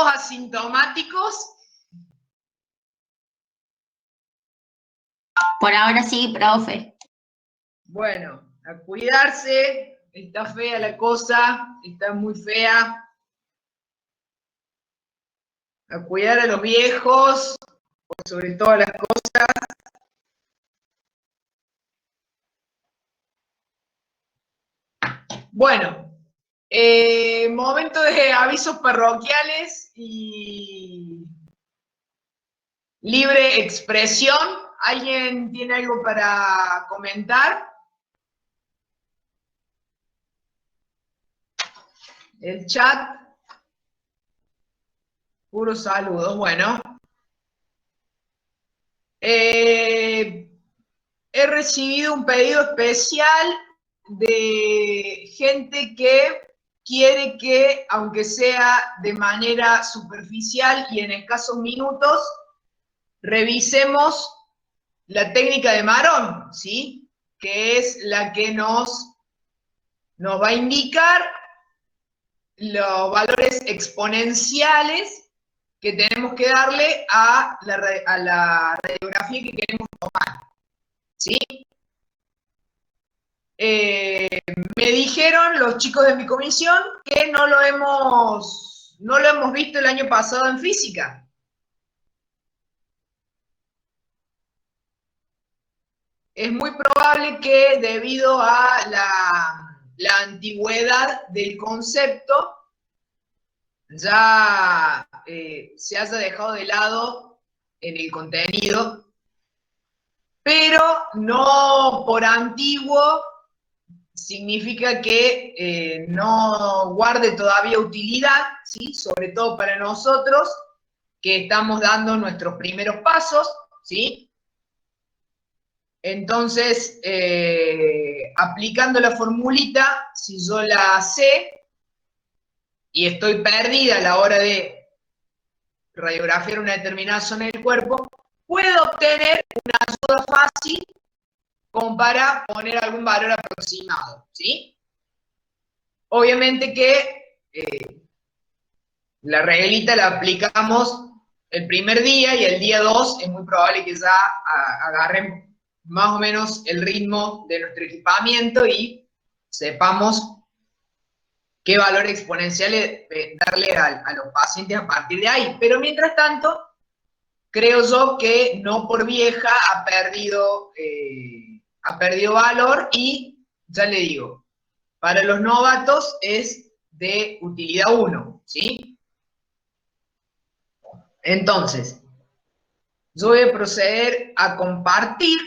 todos asintomáticos? Por ahora sí, profe. Bueno, a cuidarse. Está fea la cosa, está muy fea. A cuidar a los viejos, por sobre todas las cosas. Bueno, momento de avisos parroquiales y libre expresión. ¿Alguien tiene algo para comentar? El chat. Puros saludos. Bueno. He recibido un pedido especial de gente que quiere que, aunque sea de manera superficial y en escasos minutos, revisemos la técnica de Marón, ¿sí? Que es la que nos va a indicar los valores exponenciales que tenemos que darle a la radiografía que queremos tomar, ¿sí? Me dijeron los chicos de mi comisión que no lo hemos visto el año pasado en física. Es muy probable que debido a la antigüedad del concepto ya se haya dejado de lado en el contenido, pero no por antiguo significa que no guarde todavía utilidad, ¿sí? Sobre todo para nosotros que estamos dando nuestros primeros pasos, ¿sí? Entonces, aplicando la formulita, si yo la sé y estoy perdida a la hora de radiografiar una determinada zona del cuerpo, puedo obtener una ayuda fácil como para poner algún valor aproximado, ¿sí? Obviamente que la reglita la aplicamos el primer día y el día 2 es muy probable que ya agarren más o menos el ritmo de nuestro equipamiento y sepamos qué valor exponencial darle a los pacientes a partir de ahí. Pero mientras tanto, creo yo que no por vieja ha perdido valor y ya le digo, para los novatos es de utilidad 1, ¿sí? Entonces, yo voy a proceder a compartir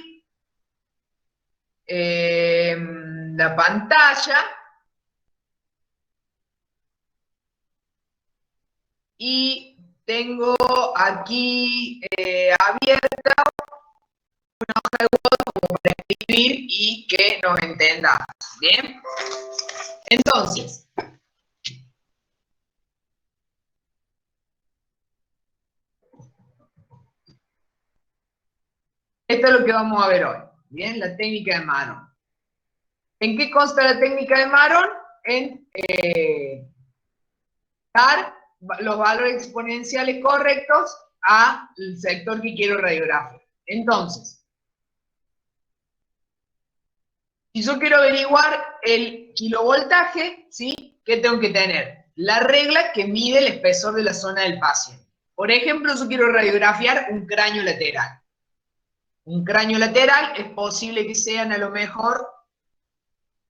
la pantalla y tengo aquí abierta una hoja de Word como para escribir y que nos entendamos, ¿bien? Entonces, esto es lo que vamos a ver hoy, ¿bien? La técnica de Marón. ¿En qué consta la técnica de Marón? En dar los valores exponenciales correctos al sector que quiero radiografiar. Entonces, si yo quiero averiguar el kilovoltaje, ¿sí? ¿Qué tengo que tener? La regla que mide el espesor de la zona del paciente. Por ejemplo, yo quiero radiografiar un cráneo lateral. Un cráneo lateral es posible que sean a lo mejor,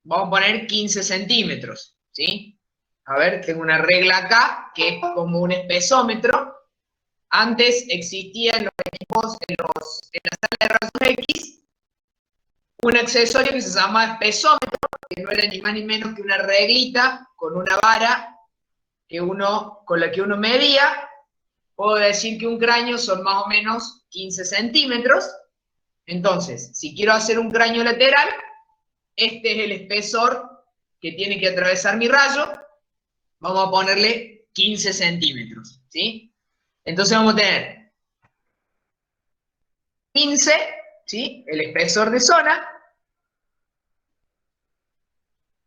vamos a poner 15 centímetros, ¿sí? A ver, tengo una regla acá que es como un espesómetro. Antes existía en los equipos, en la sala de rayos X, un accesorio que se llama espesómetro, que no era ni más ni menos que una reglita con una vara con la que uno medía. Puedo decir que un cráneo son más o menos 15 centímetros. Entonces, si quiero hacer un cráneo lateral, este es el espesor que tiene que atravesar mi rayo. Vamos a ponerle 15 centímetros, ¿sí? Entonces vamos a tener 15, ¿sí? El espesor de zona,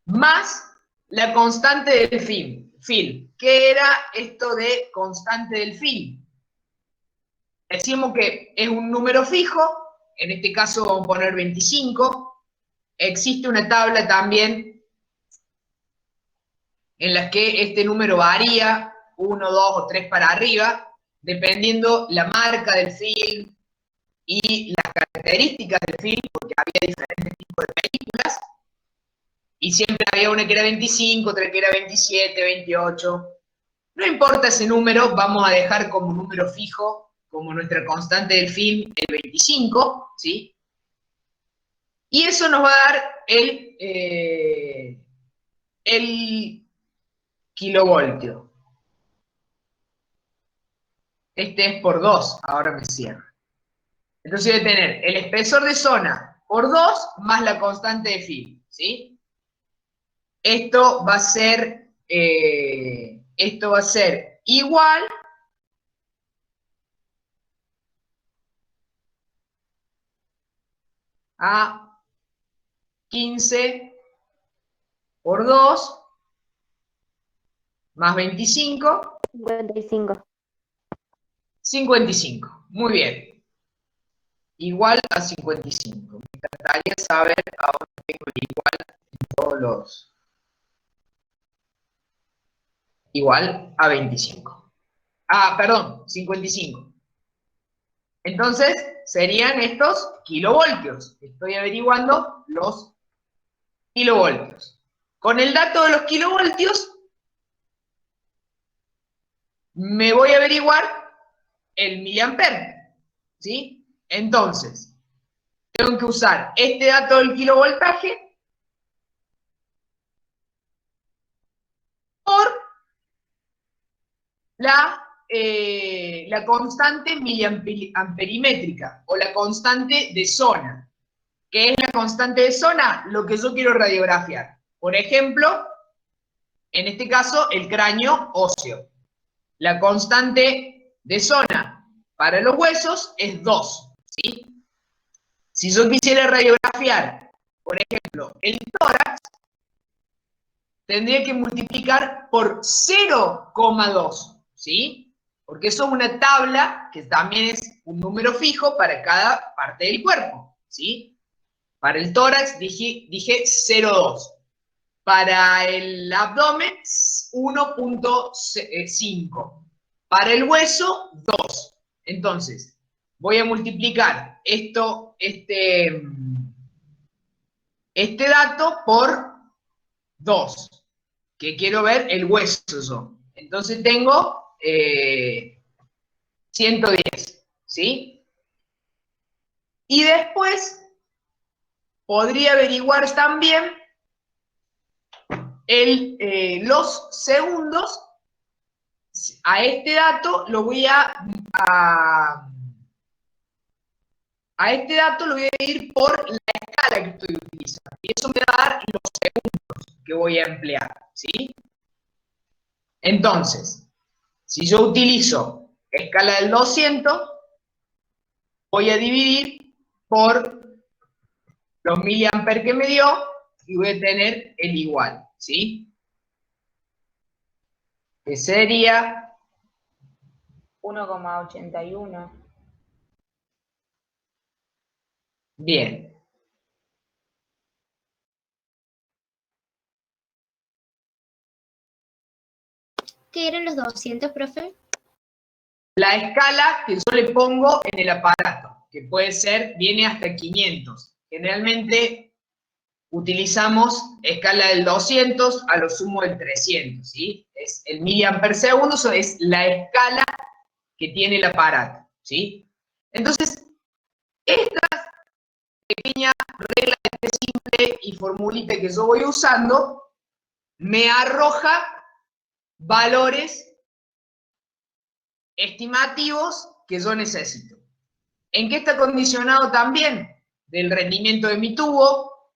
más la constante del film. film. ¿Qué era esto de constante del film? Decimos que es un número fijo, en este caso vamos a poner 25. Existe una tabla también en la que este número varía, 1, 2 o 3 para arriba, dependiendo la marca del film y las características del film, porque había diferentes tipos de películas, y siempre había una que era 25, otra que era 27, 28. No importa ese número, vamos a dejar como número fijo, como nuestra constante del film, el 25, ¿sí? Y eso nos va a dar el kilovoltio. Este es por 2, ahora me cierro. Entonces voy a tener el espesor de zona por 2 más la constante de film, ¿sí? Esto va a ser igual a 15 por 2 más 25. 55. 55. Muy bien. Igual a 55. Me encantaría saber a dónde tengo el igual en todos los. Igual a 25. Ah, perdón, 55. Entonces, serían estos kilovoltios. Estoy averiguando los kilovoltios. Con el dato de los kilovoltios, me voy a averiguar el miliampere, ¿sí? Entonces, tengo que usar este dato del kilovoltaje por la constante miliamperimétrica o la constante de zona. ¿Qué es la constante de zona? Lo que yo quiero radiografiar. Por ejemplo, en este caso, el cráneo óseo. La constante de zona para los huesos es 2, ¿sí? Si yo quisiera radiografiar, por ejemplo, el tórax, tendría que multiplicar por 0,2, ¿sí? Porque eso es una tabla que también es un número fijo para cada parte del cuerpo, ¿sí? Para el tórax dije 0,2. Para el abdomen, 1,5. Para el hueso, 2. Entonces, voy a multiplicar este dato por 2, que quiero ver el hueso yo. Entonces tengo 110, ¿sí? Y después podría averiguar también los segundos. A este dato lo voy a este dato lo voy a ir por la escala que estoy utilizando. Y eso me va a dar los segundos que voy a emplear, ¿sí? Entonces, si yo utilizo escala del 200, voy a dividir por los miliamperes que me dio y voy a tener el igual, ¿sí? Que sería 1,81. bien. ¿Qué eran los 200, profe? La escala que yo le pongo en el aparato, que puede ser, viene hasta 500. Generalmente utilizamos escala del 200 a lo sumo del 300, ¿sí? Es el miliamper segundo, eso es la escala que tiene el aparato, ¿sí? Entonces, esta pequeña regla simple y formulita que yo voy usando me arroja valores estimativos que yo necesito. ¿En qué está condicionado también? Del rendimiento de mi tubo,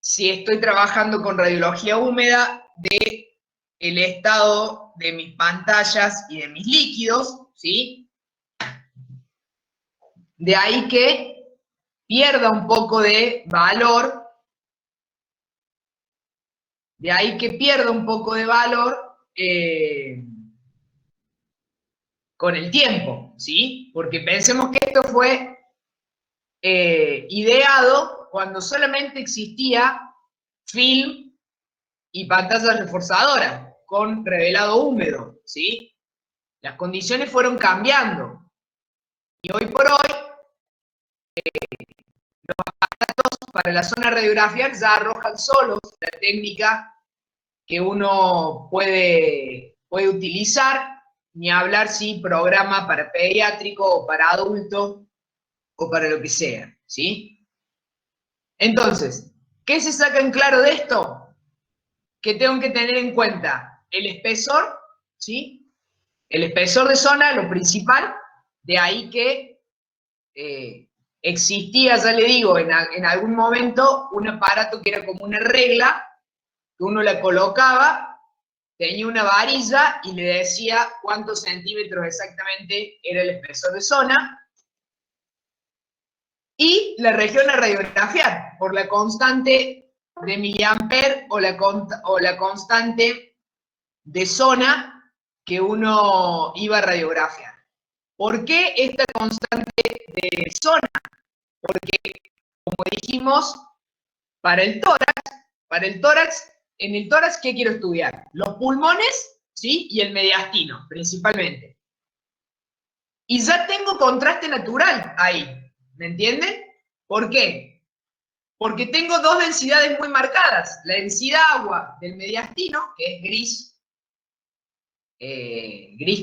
si estoy trabajando con radiología húmeda, de el estado de mis pantallas y de mis líquidos, ¿sí? De ahí que pierda un poco de valor De ahí que pierda un poco de valor con el tiempo, ¿sí? Porque pensemos que esto fue ideado cuando solamente existía film y pantallas reforzadoras con revelado húmedo, ¿sí? Las condiciones fueron cambiando y hoy por hoy para la zona radiografía ya arrojan solos la técnica que uno puede utilizar, ni hablar si programa para pediátrico o para adulto o para lo que sea, ¿sí? Entonces, ¿qué se saca en claro de esto? Que tengo que tener en cuenta el espesor, ¿sí? El espesor de zona, lo principal, de ahí que existía, ya le digo, en algún momento un aparato que era como una regla, que uno la colocaba, tenía una varilla y le decía cuántos centímetros exactamente era el espesor de zona, y la región a radiografiar por la constante de miliamper o la constante de zona que uno iba a radiografiar. ¿Por qué esta constante de zona? Porque, como dijimos, para el tórax, en el tórax, ¿qué quiero estudiar? Los pulmones, ¿sí? Y el mediastino, principalmente. Y ya tengo contraste natural ahí, ¿me entienden? ¿Por qué? Porque tengo dos densidades muy marcadas. La densidad agua del mediastino, que es gris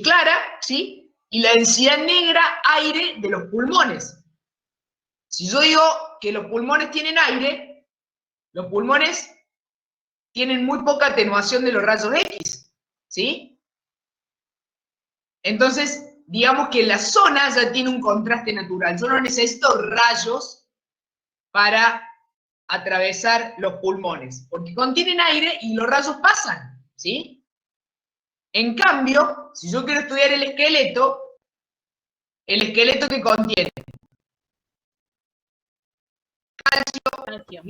clara, ¿sí? Y la densidad negra aire de los pulmones. Si yo digo que los pulmones tienen aire, los pulmones tienen muy poca atenuación de los rayos X, ¿sí? Entonces, digamos que la zona ya tiene un contraste natural. Yo no necesito rayos para atravesar los pulmones, porque contienen aire y los rayos pasan, ¿sí? En cambio, si yo quiero estudiar el esqueleto que contiene calcio,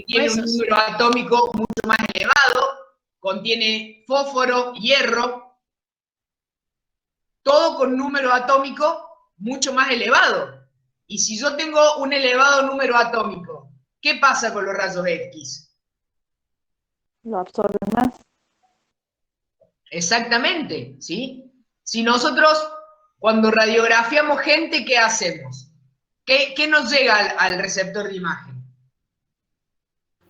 tiene un número atómico mucho más elevado, contiene fósforo, hierro, todo con número atómico mucho más elevado. Y si yo tengo un elevado número atómico, ¿qué pasa con los rayos X? Lo absorben más. Exactamente, ¿sí? Si nosotros, cuando radiografiamos gente, ¿qué hacemos? ¿Qué nos llega al receptor de imagen?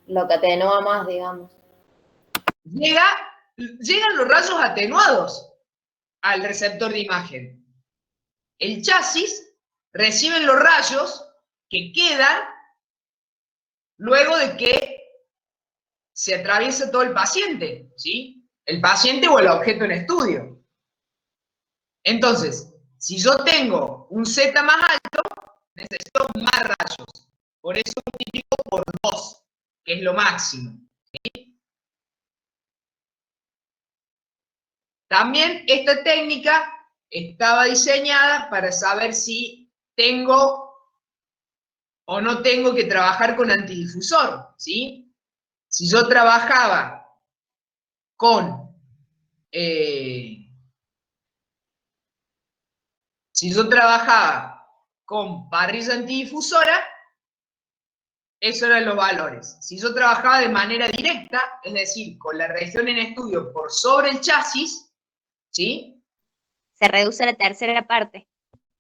Lo que atenúa más, digamos. Llegan los rayos atenuados al receptor de imagen. El chasis recibe los rayos que quedan luego de que se atraviesa todo el paciente, ¿sí? El paciente o el objeto en estudio. Entonces, si yo tengo un Z más alto, necesito más rayos. Por eso multiplico por 2, que es lo máximo. ¿Sí? También esta técnica estaba diseñada para saber si tengo o no tengo que trabajar con antidifusor, ¿sí? Si yo trabajaba con parrilla antidifusora, esos eran los valores. Si yo trabajaba de manera directa, es decir, con la región en estudio por sobre el chasis, ¿sí? Se reduce la tercera parte.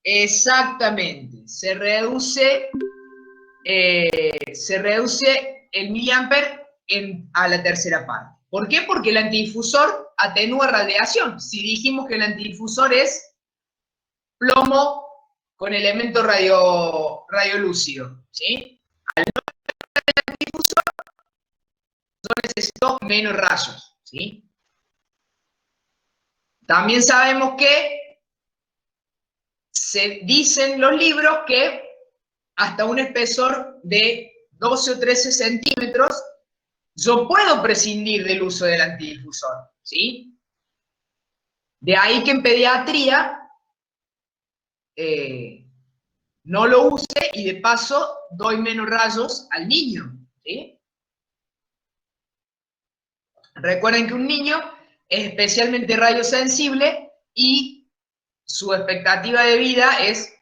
Exactamente. Se reduce el miliamper a la tercera parte. ¿Por qué? Porque el antidifusor atenúa radiación. Si dijimos que el antidifusor es plomo con elemento radiolúcido, ¿sí? Al no tener antidifusor, yo necesito menos rayos, ¿sí? También sabemos que se dicen los libros que hasta un espesor de 12 o 13 centímetros yo puedo prescindir del uso del antidifusor, ¿sí? De ahí que en pediatría no lo use y de paso doy menos rayos al niño, ¿sí? Recuerden que un niño es especialmente radiosensible y su expectativa de vida es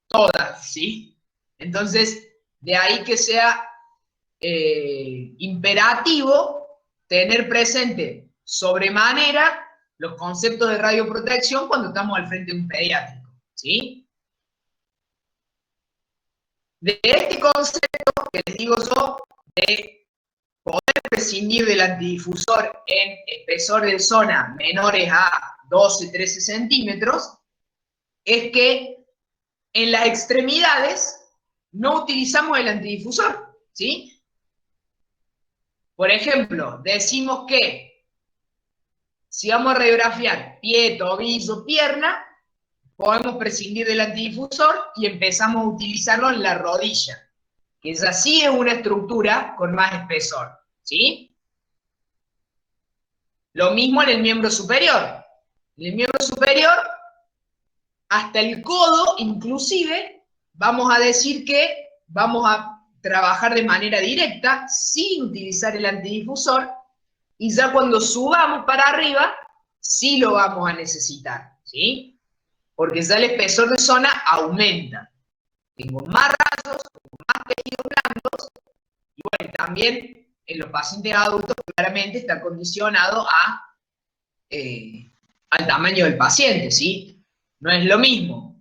toda, ¿sí? Entonces, de ahí que sea imperativo tener presente sobremanera los conceptos de radioprotección cuando estamos al frente de un pediátrico, ¿sí? De este concepto que les digo yo, de poder prescindir del antidifusor en espesor de zona menores a 12-13 centímetros, es que en las extremidades no utilizamos el antidifusor, ¿sí? Por ejemplo, decimos que si vamos a radiografiar pie, tobillo, pierna, podemos prescindir del antidifusor y empezamos a utilizarlo en la rodilla, que esa sí es una estructura con más espesor, ¿sí? Lo mismo en el miembro superior. En el miembro superior, hasta el codo, inclusive, vamos a decir que vamos a trabajar de manera directa, sin utilizar el antidifusor, y ya cuando subamos para arriba, sí lo vamos a necesitar, ¿sí? Porque ya el espesor de zona aumenta. Tengo más rayos, más tejidos blandos, y bueno, también en los pacientes adultos claramente está condicionado al tamaño del paciente, ¿sí? No es lo mismo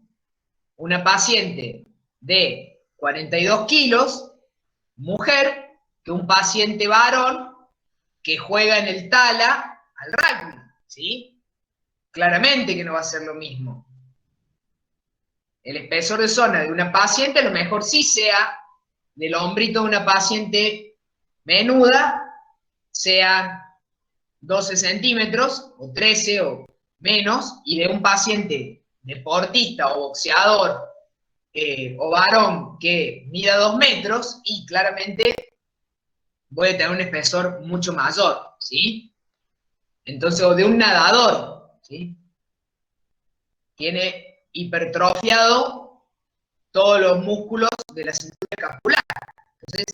una paciente de 42 kilos, mujer, que un paciente varón que juega en el tala al rugby, ¿sí? Claramente que no va a ser lo mismo. El espesor de zona de una paciente a lo mejor sí sea del hombrito de una paciente menuda, sea 12 centímetros, o 13 o menos, y de un paciente deportista o boxeador o varón que mida 2 metros, y claramente voy a tener un espesor mucho mayor, ¿sí? Entonces, o de un nadador, ¿sí? Tiene hipertrofiado todos los músculos de la cintura escapular. Entonces,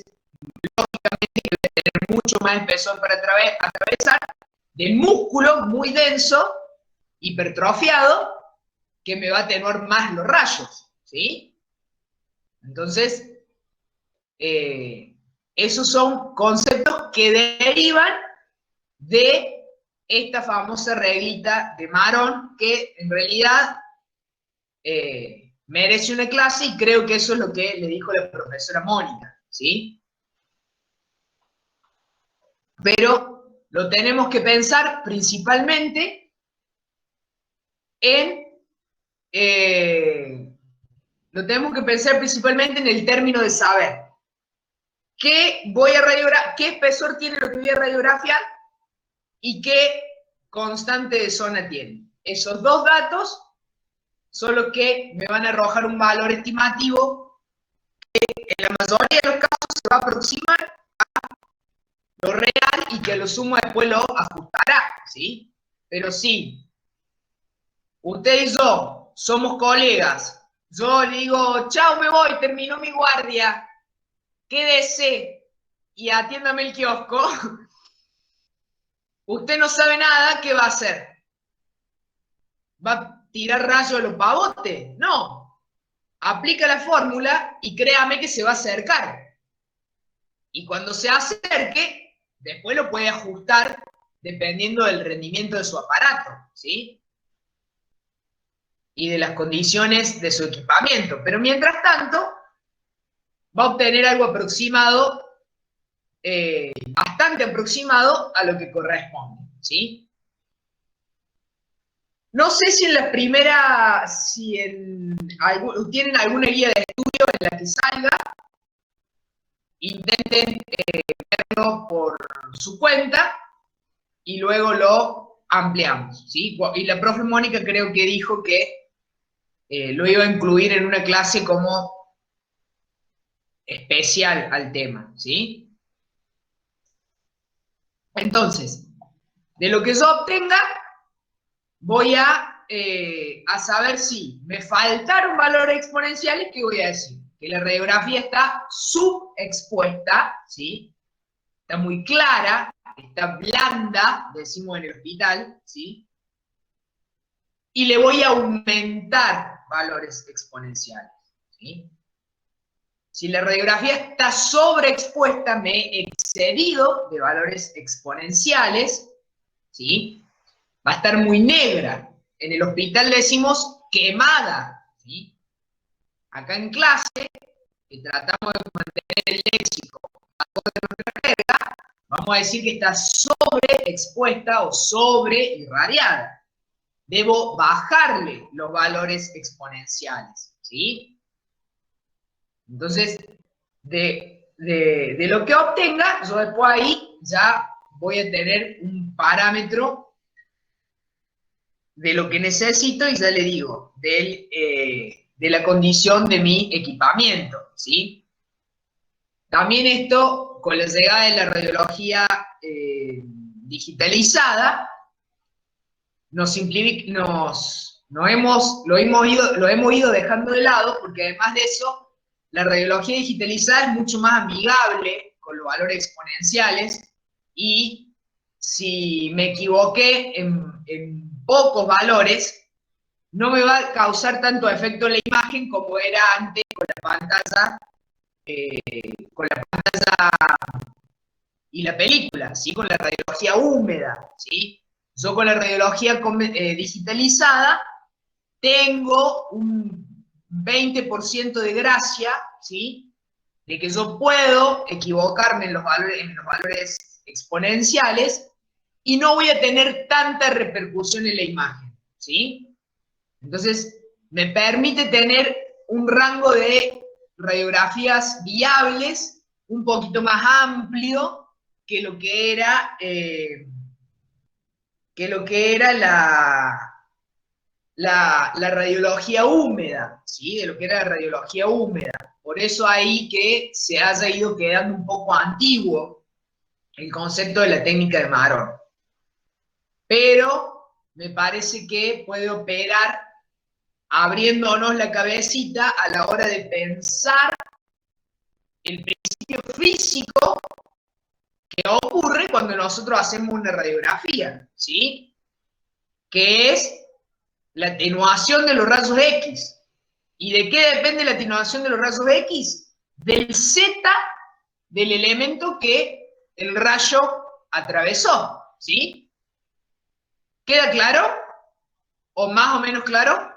lógicamente, que debe tener mucho más espesor para atravesar de músculo muy denso, hipertrofiado, que me va a atenuar más los rayos, ¿sí? Entonces, esos son conceptos que derivan de esta famosa reglita de Maron, que en realidad merece una clase, y creo que eso es lo que le dijo la profesora Mónica, ¿sí? Pero lo tenemos que pensar principalmente en el término de saber qué espesor tiene lo que voy a radiografiar y qué constante de zona tiene. Esos dos datos son los que me van a arrojar un valor estimativo que en la mayoría de los casos se va a aproximar a lo real y que a lo sumo después lo ajustará, ¿sí? Pero sí, usted y yo somos colegas, yo le digo, chao, me voy, terminó mi guardia, quédese y atiéndame el kiosco, usted no sabe nada, ¿qué va a hacer? ¿Va a tirar rayos a los pavotes? No. Aplica la fórmula y créame que se va a acercar. Y cuando se acerque, después lo puede ajustar dependiendo del rendimiento de su aparato, ¿sí? Y de las condiciones de su equipamiento. Pero mientras tanto, va a obtener algo aproximado, bastante aproximado a lo que corresponde, ¿sí? No sé si en la primera, tienen alguna guía de estudio en la que salga, intenten verlo por su cuenta y luego lo ampliamos, ¿sí? Y la profe Mónica creo que dijo que lo iba a incluir en una clase como especial al tema, ¿sí? Entonces, de lo que yo obtenga, voy a saber si me faltaron valores exponenciales. ¿Qué voy a decir? Que la radiografía está subexpuesta, ¿sí? Está muy clara está blanda, decimos en el hospital, ¿sí? Y le voy a aumentar valores exponenciales, ¿sí? Si la radiografía está sobreexpuesta, me he excedido de valores exponenciales, ¿sí? Va a estar muy negra. En el hospital le decimos quemada, ¿sí? Acá en clase, que tratamos de mantener el léxico, vamos a decir que está sobreexpuesta o sobreirradiada. Debo bajarle los valores exponenciales, ¿sí? Entonces, de lo que obtenga, yo después ahí ya voy a tener un parámetro de lo que necesito y ya le digo, de la condición de mi equipamiento, ¿sí? También esto, con la llegada de la radiología digitalizada, lo hemos ido dejando de lado, porque además de eso, la radiología digitalizada es mucho más amigable con los valores exponenciales, y si me equivoqué en pocos valores, no me va a causar tanto efecto en la imagen como era antes con la pantalla y la película, ¿sí? Con la radiología húmeda, ¿sí? Yo con la radiología digitalizada tengo un 20% de gracia, ¿sí? De que yo puedo equivocarme en los valores exponenciales y no voy a tener tanta repercusión en la imagen, ¿sí? Entonces, me permite tener un rango de radiografías viables un poquito más amplio que lo que era la radiología húmeda, ¿sí? De lo que era la radiología húmeda. Por eso ahí que se haya ido quedando un poco antiguo el concepto de la técnica de Marón. Pero me parece que puede operar abriéndonos la cabecita a la hora de pensar el principio físico que ocurre cuando nosotros hacemos una radiografía, ¿sí? Que es la atenuación de los rayos X. ¿Y de qué depende la atenuación de los rayos X? Del Z del elemento que el rayo atravesó, ¿sí? ¿Queda claro? ¿O más o menos claro?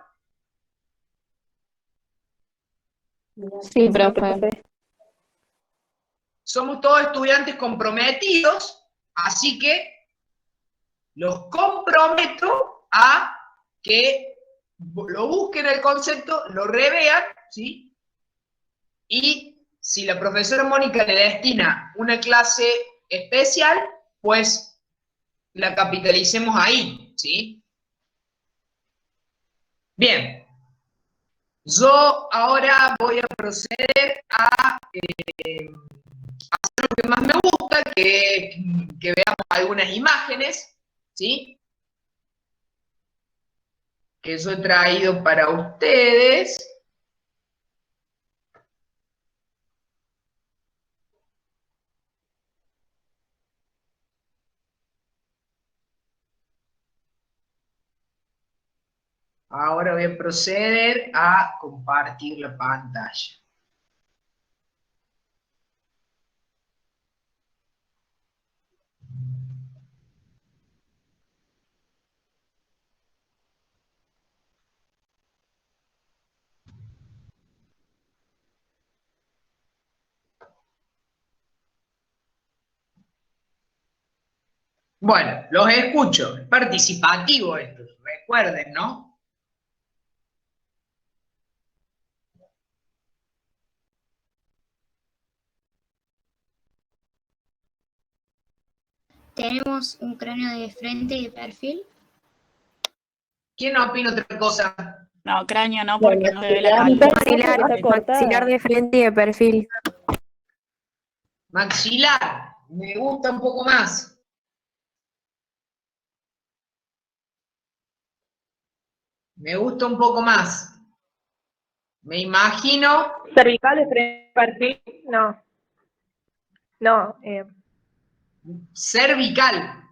Sí, profe. Somos todos estudiantes comprometidos, así que los comprometo a que lo busquen el concepto, lo revean, ¿sí? Y si la profesora Mónica le destina una clase especial, pues la capitalicemos ahí, ¿sí? Bien. Yo ahora voy a proceder a hacer lo que más me gusta, que veamos algunas imágenes, ¿sí? Que yo he traído para ustedes. Ahora voy a proceder a compartir la pantalla. Bueno, los escucho. Es participativo esto, recuerden, ¿no? Tenemos un cráneo de frente y de perfil. ¿Quién opina otra cosa? No, cráneo no, porque no se ve la Maxilar, cabeza. está cortada. Maxilar de frente y de perfil. Maxilar, me gusta un poco más. Me gusta un poco más. Me imagino. Cervical de frente perfil, no. No, cervical.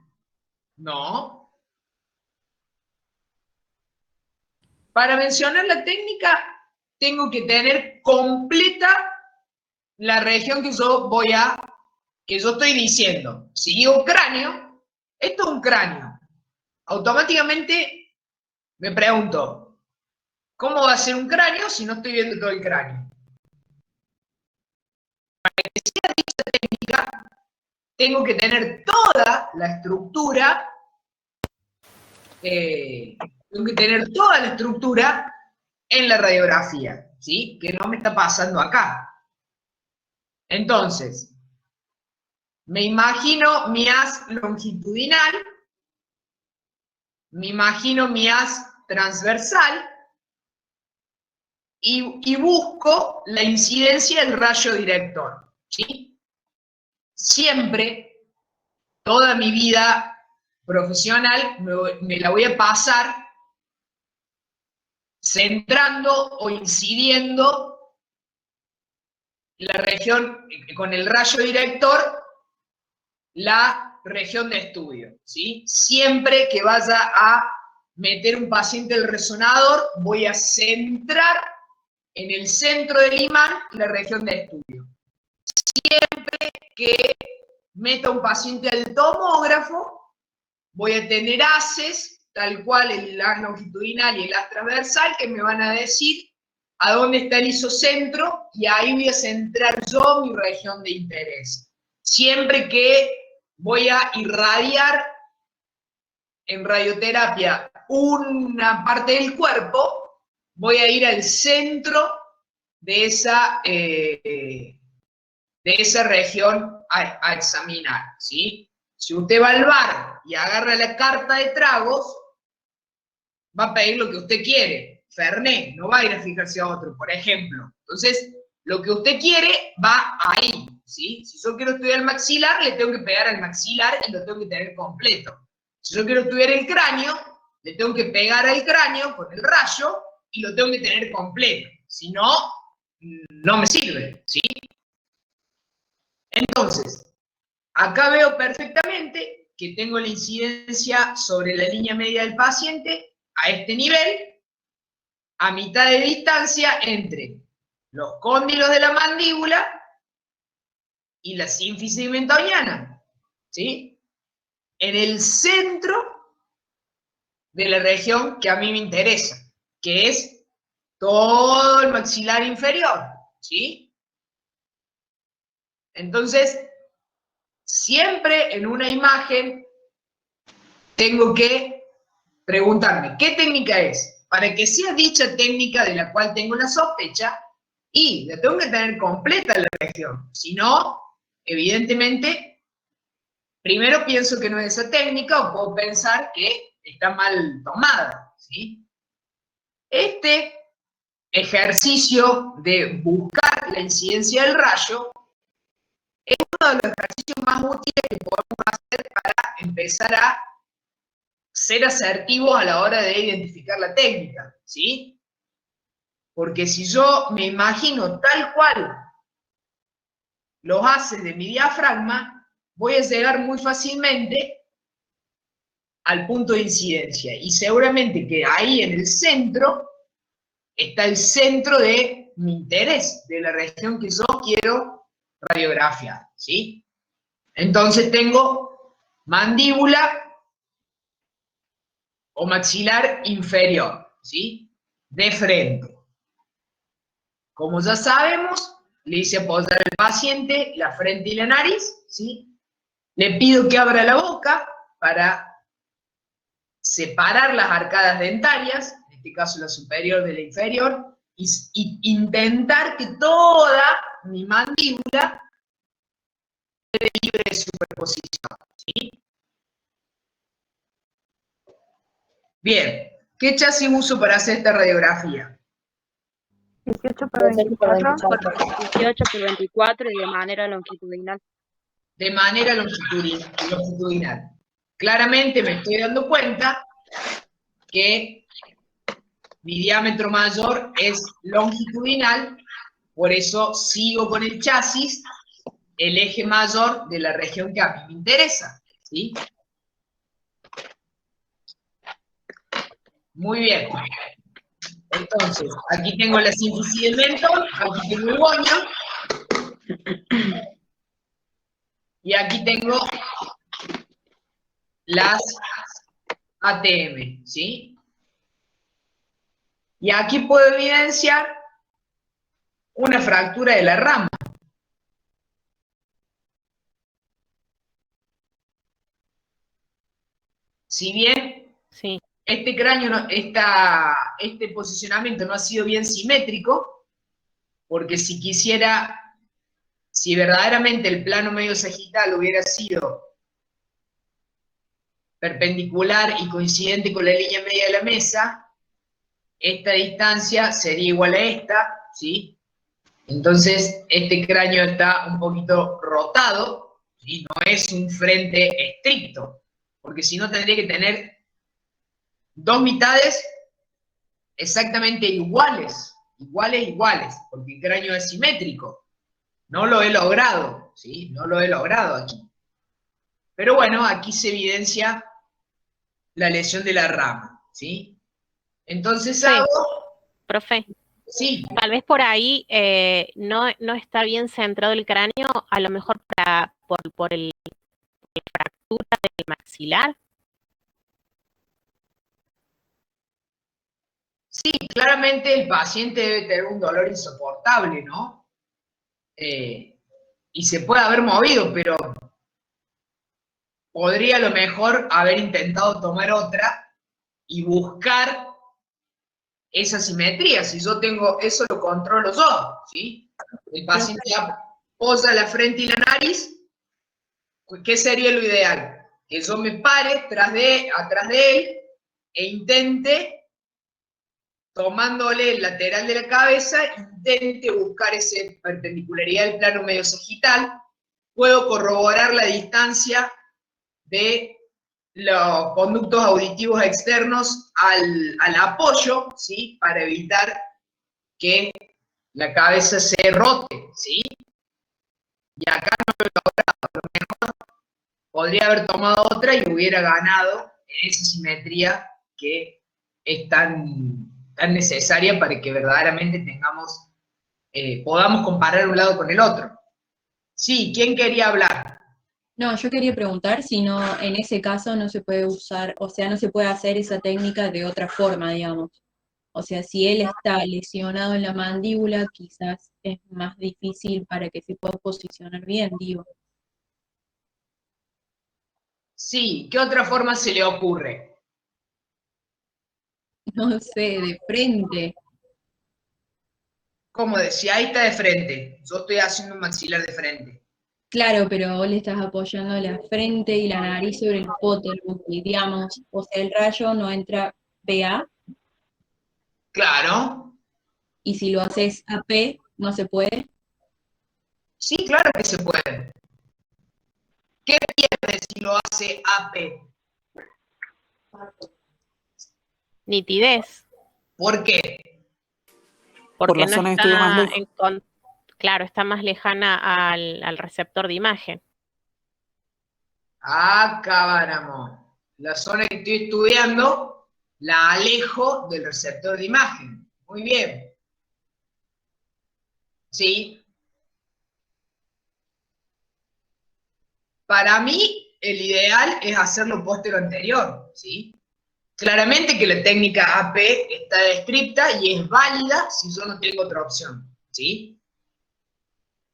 No. Para mencionar la técnica, tengo que tener completa la región que yo estoy diciendo. Si digo cráneo, esto es un cráneo. Automáticamente me pregunto, ¿cómo va a ser un cráneo si no estoy viendo todo el cráneo? Para que sea dicha técnica, tengo que tener toda la estructura, en la radiografía, ¿sí? Que no me está pasando acá. Entonces, me imagino mi haz longitudinal, me imagino mi haz transversal y busco la incidencia del rayo director, ¿sí? Siempre, toda mi vida profesional, me la voy a pasar centrando o incidiendo la región, con el rayo director, la región de estudio, ¿sí? Siempre que vaya a meter un paciente al resonador, voy a centrar en el centro del imán la región de estudio. Siempre que meta un paciente al tomógrafo, voy a tener haces, tal cual el haz longitudinal y el haz transversal, que me van a decir a dónde está el isocentro, y ahí voy a centrar yo mi región de interés. Siempre que voy a irradiar en radioterapia una parte del cuerpo, voy a ir al centro de esa región a examinar, ¿sí? Si usted va al bar y agarra la carta de tragos, va a pedir lo que usted quiere, Fernet, no va a ir a fijarse a otro, por ejemplo. Entonces, lo que usted quiere va ahí, ¿sí? Si yo quiero estudiar el maxilar, le tengo que pegar al maxilar y lo tengo que tener completo. Si yo quiero estudiar el cráneo, le tengo que pegar al cráneo con el rayo y lo tengo que tener completo. Si no, no me sirve, ¿sí? Entonces, acá veo perfectamente que tengo la incidencia sobre la línea media del paciente a este nivel, a mitad de distancia entre los cóndilos de la mandíbula y la sínfisis mentoniana, ¿sí? En el centro de la región que a mí me interesa, que es todo el maxilar inferior, ¿sí? Entonces, siempre en una imagen tengo que preguntarme, ¿qué técnica es? Para que sea dicha técnica de la cual tengo la sospecha, y la tengo que tener completa la región. Si no, evidentemente, primero pienso que no es esa técnica, o puedo pensar que está mal tomada, ¿sí? Este ejercicio de buscar la incidencia del rayo es uno de los ejercicios más útiles que podemos hacer para empezar a ser asertivos a la hora de identificar la técnica, ¿sí? Porque si yo me imagino tal cual los haces de mi diafragma, voy a llegar muy fácilmente al punto de incidencia. Y seguramente que ahí en el centro está el centro de mi interés, de la región que yo quiero radiografiar, ¿sí? Entonces tengo mandíbula o maxilar inferior, ¿sí? De frente. Como ya sabemos, le hice apoyar al paciente la frente y la nariz, ¿sí? Le pido que abra la boca para separar las arcadas dentarias, en este caso la superior de la inferior, y intentar que toda mi mandíbula quede libre de superposición, ¿sí? Bien, ¿qué chasis uso para hacer esta radiografía? 18 por 24. 18 por 24 y de manera longitudinal. De manera longitudinal. Claramente me estoy dando cuenta que mi diámetro mayor es longitudinal, por eso sigo con el chasis el eje mayor de la región que a mí me interesa, ¿sí? Muy bien. Entonces, aquí tengo la síntesis del mentón, aquí tengo el boño, y aquí tengo las ATM, ¿sí? Y aquí puedo evidenciar una fractura de la rama. Si bien Sí. este cráneo, este posicionamiento no ha sido bien simétrico, porque si verdaderamente el plano medio sagital hubiera sido perpendicular y coincidente con la línea media de la mesa, esta distancia sería igual a esta, ¿sí? Entonces, este cráneo está un poquito rotado, ¿sí? No es un frente estricto, porque si no tendría que tener dos mitades exactamente iguales, porque el cráneo es simétrico. No lo he logrado, ¿sí? No lo he logrado aquí. Pero bueno, aquí se evidencia la lesión de la rama, ¿sí? Entonces Sí, hago... profe, Sí, tal vez por ahí no está bien centrado el cráneo, a lo mejor por la fractura del maxilar. sí, claramente el paciente debe tener un dolor insoportable, ¿no? Y se puede haber movido, pero podría a lo mejor haber intentado tomar otra y buscar esa simetría. Si yo tengo eso, lo controlo yo, ¿sí? El paciente apoya la frente y la nariz, ¿qué sería lo ideal? Que yo me pare atrás de él e intente, tomándole el lateral de la cabeza, intente buscar esa perpendicularidad del plano medio sagital. Puedo corroborar la distancia de los conductos auditivos externos al apoyo, ¿sí? Para evitar que la cabeza se rote, ¿sí? Y acá no lo he logrado. A lo mejor podría haber tomado otra y hubiera ganado en esa simetría que es tan necesaria para que verdaderamente podamos comparar un lado con el otro. Sí, ¿quién quería hablar? No, yo quería preguntar si no, en ese caso no se puede usar, o sea, no se puede hacer esa técnica de otra forma, digamos. O sea, si él está lesionado en la mandíbula, quizás es más difícil para que se pueda posicionar bien, digo. Sí, ¿qué otra forma se le ocurre? No sé, de frente. Como decía, ahí está de frente. Yo estoy haciendo un maxilar de frente. Claro, pero vos le estás apoyando la frente y la nariz sobre el pótero, y digamos, o sea, el rayo no entra PA, Claro. y si lo haces AP, no se puede. Sí, claro que se puede. ¿Qué pierde si lo hace AP? Nitidez, ¿Por qué? Por porque la no zona de estudio más está lejos. claro, está más lejana al receptor de imagen. Acabáramos. La zona que estoy estudiando la alejo del receptor de imagen. Muy bien. ¿Sí? Para mí, el ideal es hacerlo póstero anterior, ¿sí? Claramente que la técnica AP está descripta y es válida si yo no tengo otra opción, ¿sí?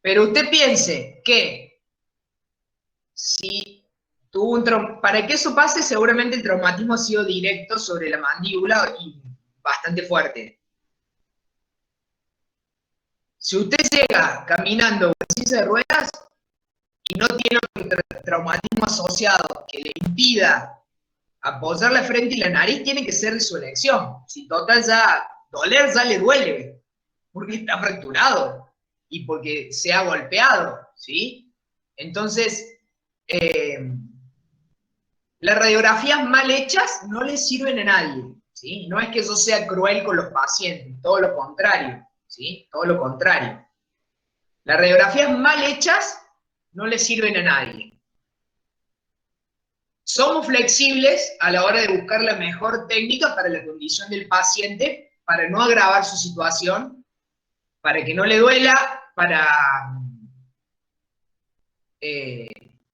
Pero usted piense que si tuvo para que eso pase, seguramente el traumatismo ha sido directo sobre la mandíbula y bastante fuerte. Si usted llega caminando en silla de ruedas y no tiene otro traumatismo asociado que le impida apoyar la frente y la nariz, tiene que ser de su elección. Si total ya doler ya le duele, porque está fracturado y porque se ha golpeado, ¿sí? Entonces, las radiografías mal hechas no le sirven a nadie, ¿sí? No es que yo sea cruel con los pacientes, todo lo contrario, ¿sí? Todo lo contrario. Las radiografías mal hechas no le sirven a nadie. Somos flexibles a la hora de buscar la mejor técnica para la condición del paciente, para no agravar su situación, para que no le duela,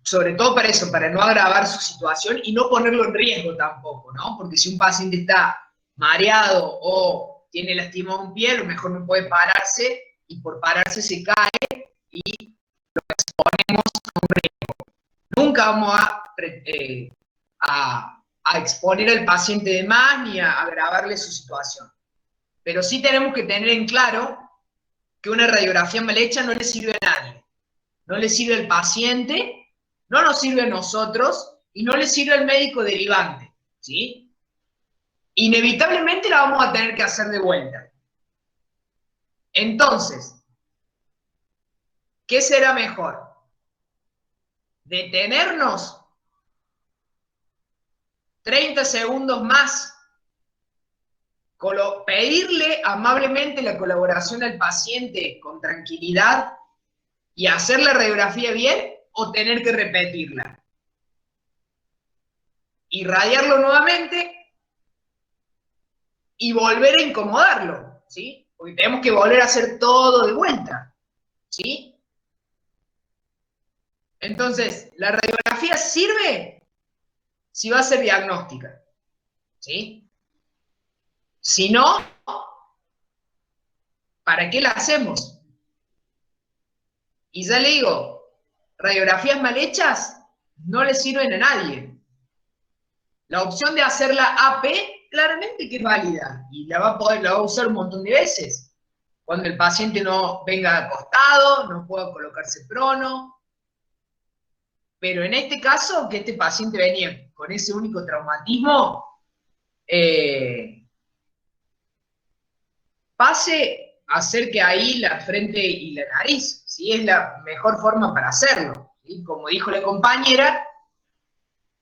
sobre todo para eso, para no agravar su situación y no ponerlo en riesgo tampoco, ¿no? Porque si un paciente está mareado o tiene lastimado un pie, a lo mejor no puede pararse y por pararse se cae y lo exponemos a un riesgo. Nunca vamos a exponer al paciente de más ni a agravarle su situación. Pero sí tenemos que tener en claro que una radiografía mal hecha no le sirve a nadie. No le sirve al paciente, no nos sirve a nosotros y no le sirve al médico derivante, ¿sí? Inevitablemente la vamos a tener que hacer de vuelta. Entonces, ¿qué será mejor? ¿Detenernos 30 segundos más? ¿Pedirle amablemente la colaboración al paciente con tranquilidad y hacer la radiografía bien o tener que repetirla? Irradiarlo nuevamente y volver a incomodarlo, ¿sí? Porque tenemos que volver a hacer todo de vuelta, ¿sí? Entonces, la radiografía sirve si va a ser diagnóstica, ¿sí? Si no, ¿para qué la hacemos? Y ya le digo, radiografías mal hechas no le sirven a nadie. La opción de hacerla AP, claramente que es válida, y la va a usar un montón de veces. Cuando el paciente no venga acostado, no pueda colocarse prono. Pero en este caso, que este paciente venía con ese único traumatismo, pase a hacer que ahí la frente y la nariz, ¿sí? Es la mejor forma para hacerlo, ¿sí? Como dijo la compañera,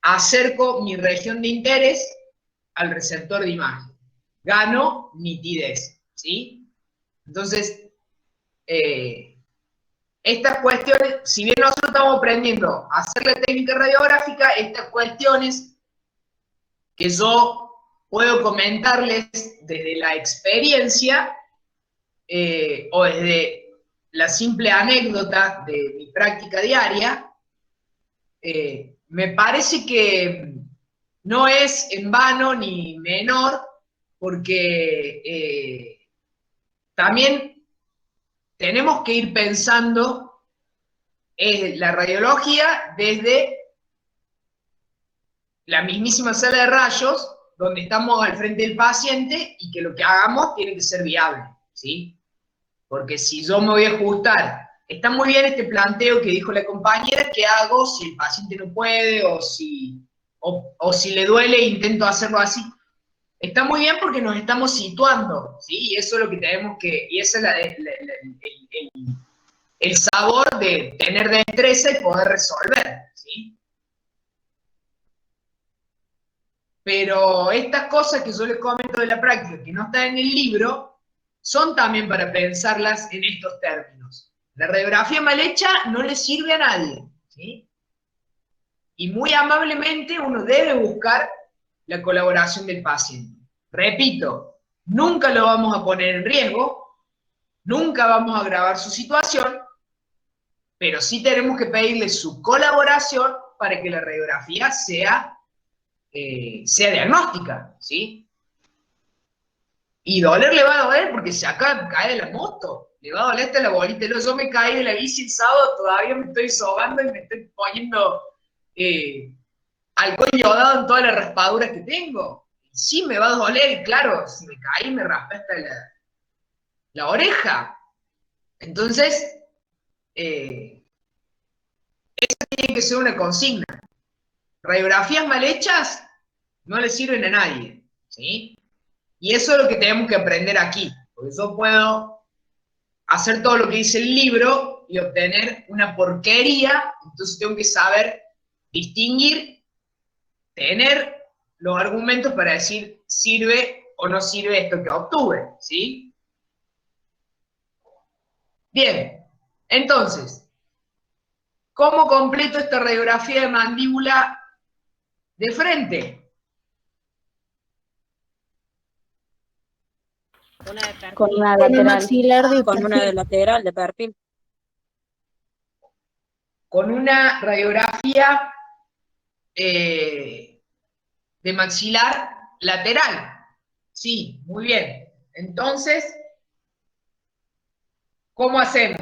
acerco mi región de interés al receptor de imagen. Gano nitidez, ¿sí? Entonces, estas cuestiones, si bien nosotros estamos aprendiendo a hacer la técnica radiográfica, estas cuestiones que yo puedo comentarles desde la experiencia o desde la simple anécdota de mi práctica diaria, me parece que no es en vano ni menor, porque también tenemos que ir pensando la radiología desde la mismísima sala de rayos, donde estamos al frente del paciente y que lo que hagamos tiene que ser viable, ¿sí? Porque si yo me voy a ajustar, está muy bien este planteo que dijo la compañera, ¿qué hago si el paciente no puede o si le duele e intento hacerlo así? Está muy bien porque nos estamos situando, ¿sí? Y eso es lo que tenemos que, y ese es el sabor de tener destreza y poder resolver, ¿sí? Pero estas cosas que yo les comento de la práctica, que no están en el libro, son también para pensarlas en estos términos. La radiografía mal hecha no le sirve a nadie, ¿sí? Y muy amablemente uno debe buscar la colaboración del paciente. Repito, nunca lo vamos a poner en riesgo, nunca vamos a agravar su situación, pero sí tenemos que pedirle su colaboración para que la radiografía sea diagnóstica, ¿sí? Y doler le va a doler porque se acaba de caer de la moto, le va a doler hasta la bolita. Yo me caí de la bici el sábado, todavía me estoy sobando y me estoy poniendo alcohol yodado en todas las raspaduras que tengo. Sí me va a doler, claro, si me caí me raspé hasta la oreja. Entonces, esa tiene que ser una consigna. Radiografías mal hechas no le sirven a nadie, ¿sí? Y eso es lo que tenemos que aprender aquí, porque yo puedo hacer todo lo que dice el libro y obtener una porquería, entonces tengo que saber distinguir, tener los argumentos para decir sirve o no sirve esto que obtuve, ¿sí? Bien, entonces, ¿Cómo completo esta radiografía de mandíbula de frente? Con una Con el lateral. maxilar de Con una de perfil. lateral, de perfil. Con una radiografía de maxilar lateral. Sí, muy bien. Entonces, ¿cómo hacemos?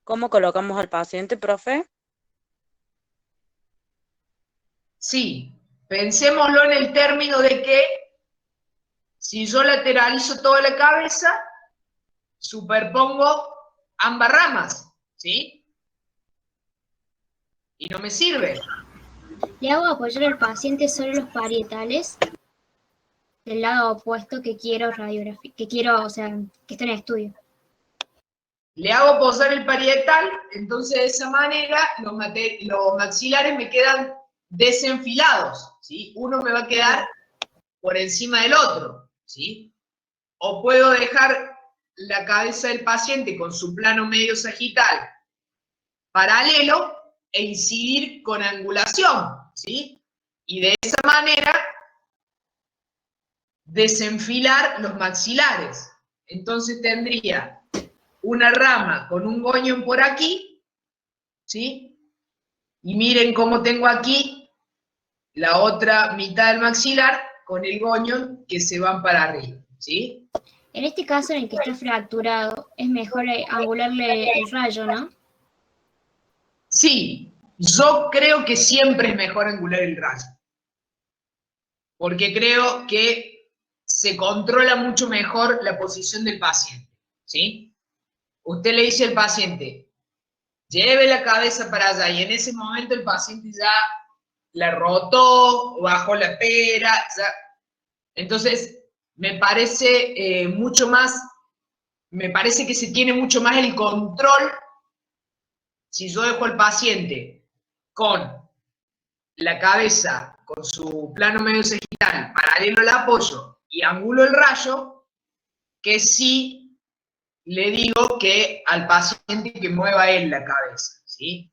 ¿Cómo colocamos al paciente, profe? Sí, pensémoslo en el término de que si yo lateralizo toda la cabeza, superpongo ambas ramas, ¿sí? Y no me sirve. Le hago apoyar al paciente sobre los parietales del lado opuesto que quiero o sea, que está en estudio. Le hago posar el parietal, entonces de esa manera los maxilares me quedan desenfilados, ¿sí? Uno me va a quedar por encima del otro, ¿sí? O puedo dejar la cabeza del paciente con su plano medio sagital paralelo e incidir con angulación, ¿sí? Y de esa manera desenfilar los maxilares. Entonces tendría una rama con un goño por aquí, ¿sí? Y miren cómo tengo aquí la otra mitad del maxilar con el goño que se van para arriba, ¿sí? En este caso en el que está fracturado, es mejor angularle el rayo, ¿no? Sí, yo creo que siempre es mejor angular el rayo, porque creo que se controla mucho mejor la posición del paciente, ¿sí? Usted le dice al paciente, lleve la cabeza para allá, y en ese momento el paciente ya la rotó, bajó la pera, ya. Entonces me parece me parece que se tiene mucho más el control si yo dejo al paciente con la cabeza, con su plano medio sagital, paralelo al apoyo y angulo el rayo, que si le digo que al paciente que mueva él la cabeza, ¿sí?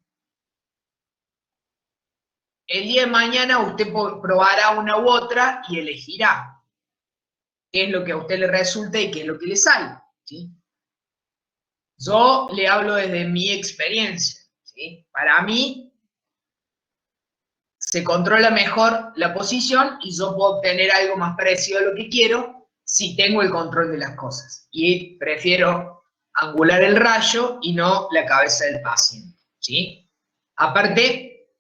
El día de mañana usted probará una u otra y elegirá qué es lo que a usted le resulta y qué es lo que le sale, ¿sí? Yo le hablo desde mi experiencia, ¿sí? Para mí se controla mejor la posición y yo puedo obtener algo más parecido a lo que quiero si tengo el control de las cosas. Y prefiero angular el rayo y no la cabeza del paciente, ¿sí? Aparte,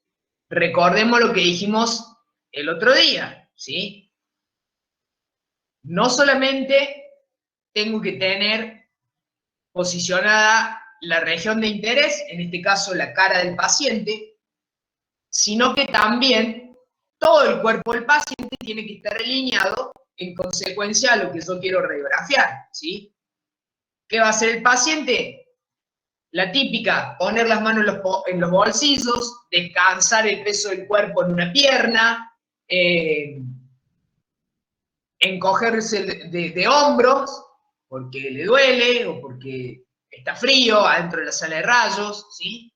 recordemos lo que dijimos el otro día, ¿sí? No solamente tengo que tener posicionada la región de interés, en este caso la cara del paciente, sino que también todo el cuerpo del paciente tiene que estar alineado en consecuencia a lo que yo quiero radiografiar, ¿sí? ¿Qué va a hacer el paciente? La típica, poner las manos en los bolsillos, descansar el peso del cuerpo en una pierna, encogerse de hombros, porque le duele o porque está frío adentro de la sala de rayos, ¿sí?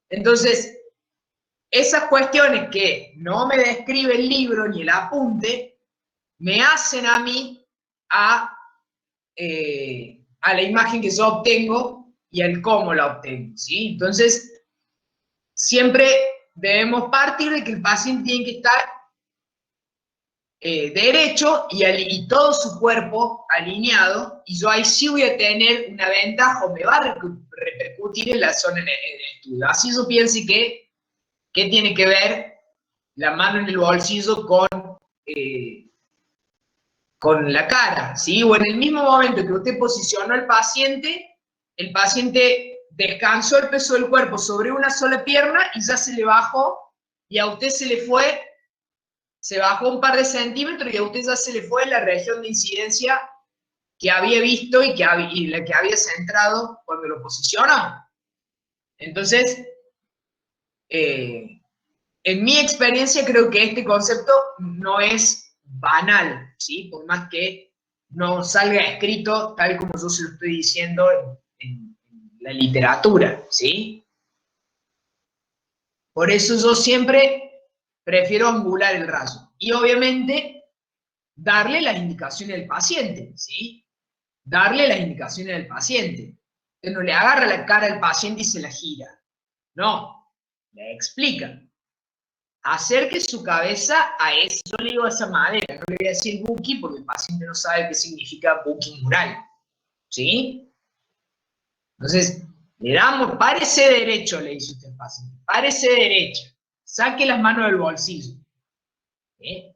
Entonces, esas cuestiones que no me describe el libro ni el apunte, me hacen a mí a la imagen que yo obtengo y al cómo la obtengo, ¿sí? Entonces, siempre debemos partir de que el paciente tiene que estar derecho y todo su cuerpo alineado, y yo ahí sí voy a tener una ventaja o me va a repercutir en la zona en el estudio. Así yo piense que ¿qué tiene que ver la mano en el bolsillo con la cara? ¿Sí? O en el mismo momento que usted posicionó al paciente, el paciente descansó el peso del cuerpo sobre una sola pierna y ya se le bajó, y a usted se bajó un par de centímetros y a usted ya se le fue la región de incidencia que había visto y la que había centrado cuando lo posicionó. Entonces, en mi experiencia creo que este concepto no es banal, ¿sí? Por más que no salga escrito tal como yo se lo estoy diciendo en la literatura, ¿sí? Por eso yo siempre prefiero angular el rayo. Y obviamente darle las indicaciones al paciente, ¿sí? Darle las indicaciones al paciente. Usted no le agarra la cara al paciente y se la gira. No, le explica. Acerque su cabeza a eso. Yo le digo de esa manera, no le voy a decir buki porque el paciente no sabe qué significa buki mural. ¿Sí? Entonces, le damos, párese derecho, le dice usted al paciente. Párese derecho. Saque las manos del bolsillo. ¿Sí?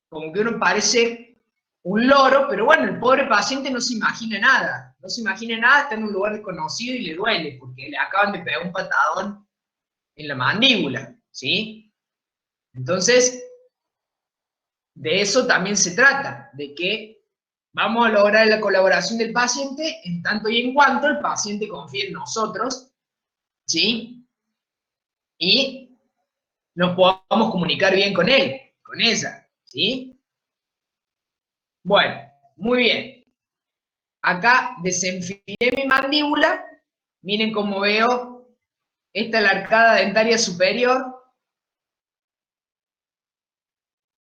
Como que uno parece un loro, pero bueno, el pobre paciente no se imagina nada. No se imagina nada, está en un lugar desconocido y le duele, porque le acaban de pegar un patadón en la mandíbula. ¿Sí? Entonces, de eso también se trata, de que vamos a lograr la colaboración del paciente en tanto y en cuanto el paciente confíe en nosotros, ¿sí? Y nos podamos comunicar bien con él, con ella, ¿sí? Bueno, muy bien. Acá desenfilé mi mandíbula, miren cómo veo, esta es la arcada dentaria superior,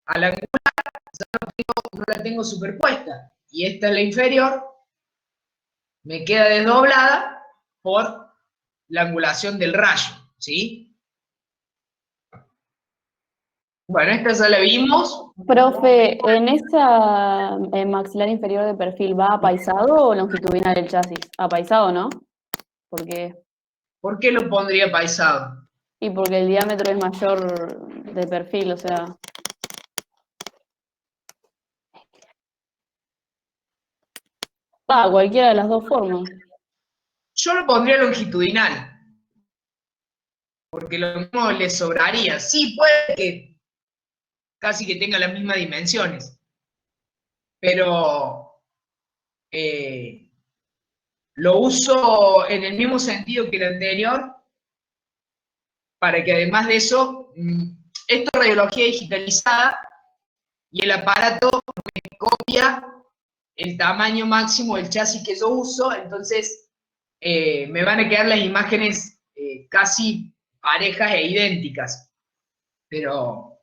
a la angular no la tengo superpuesta, y esta es la inferior, me queda desdoblada por la angulación del rayo, ¿sí? Bueno, esta ya la vimos. Profe, ¿en esa maxilar inferior de perfil va apaisado o longitudinal el chasis? Apaisado, ¿no? Porque, ¿Por qué lo pondría paisado? y porque el diámetro es mayor de perfil, o sea. Cualquiera de las dos formas. Yo lo pondría longitudinal, porque lo mismo le sobraría. Sí, puede que casi que tenga las mismas dimensiones, pero lo uso en el mismo sentido que el anterior, para que además de eso, esto es radiología digitalizada, y el aparato me copia el tamaño máximo del chasis que yo uso, entonces me van a quedar las imágenes casi parejas e idénticas. Pero,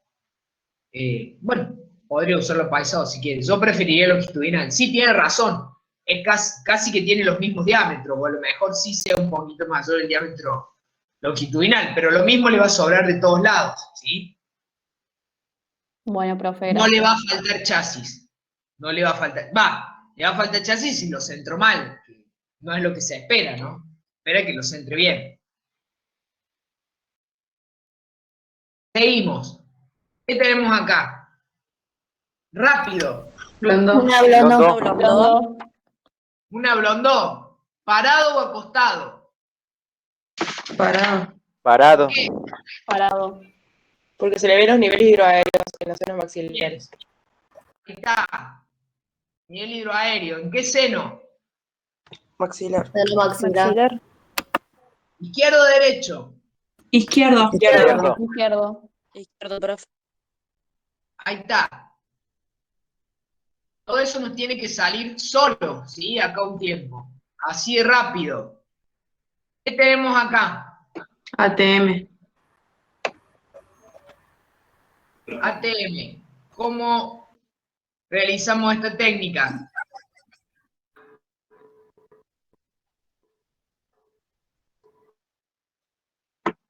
bueno, podría usarlo paisado si quieres. Yo preferiría longitudinal. Sí, tiene razón. Es casi que tiene los mismos diámetros, o a lo mejor sí sea un poquito mayor el diámetro longitudinal, pero lo mismo le va a sobrar de todos lados, ¿sí? Bueno, profe, No le gracias. va a faltar chasis. No le va a faltar. Le va a faltar chasis si lo centro mal, que no es lo que se espera, ¿no? Espera que lo centre bien. Seguimos. ¿Qué tenemos acá? Rápido. Una blondó. Una blondó. ¿Parado o acostado? Parado. Parado. ¿Por qué? Parado. Porque se le ven los niveles hidroaéreos en las zonas maxilares. Ahí está. Nivel hidroaéreo. ¿En qué seno? Maxilar. Seno maxilar. Maxilar. ¿Izquierdo o derecho? Izquierdo. Izquierdo. Izquierdo, profe. Ahí está. Todo eso nos tiene que salir solo, ¿sí? Acá un tiempo. Así de rápido. ¿Qué tenemos acá? ATM. ATM. ¿Cómo realizamos esta técnica?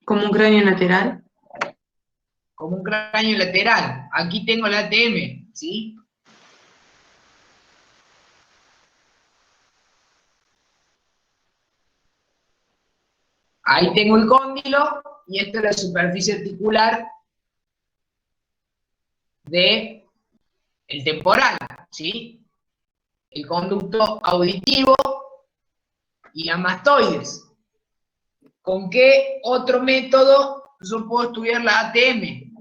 Como un cráneo lateral. Como un cráneo lateral. Aquí tengo el ATM, ¿sí? Ahí tengo el cóndilo y esta es la superficie articular de el temporal, ¿sí? El conducto auditivo y la mastoides. ¿Con qué otro método yo puedo estudiar la ATM?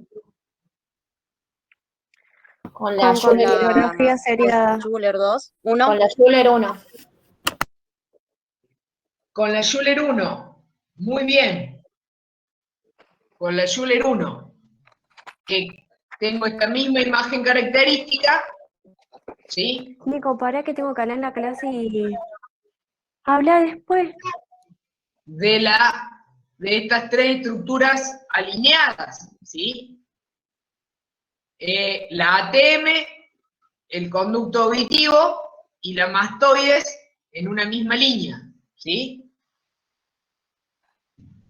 Con la Con Schuller. radiografía sería Schuller 2, 1. Con la Schuller 1. Con la Schuller 1. Muy bien. Con la Schuller 1. que tengo esta misma imagen característica, ¿sí? Nico, para que tengo que hablar en la clase y habla después. De estas tres estructuras alineadas, ¿sí? La ATM, el conducto auditivo y la mastoides en una misma línea, ¿sí?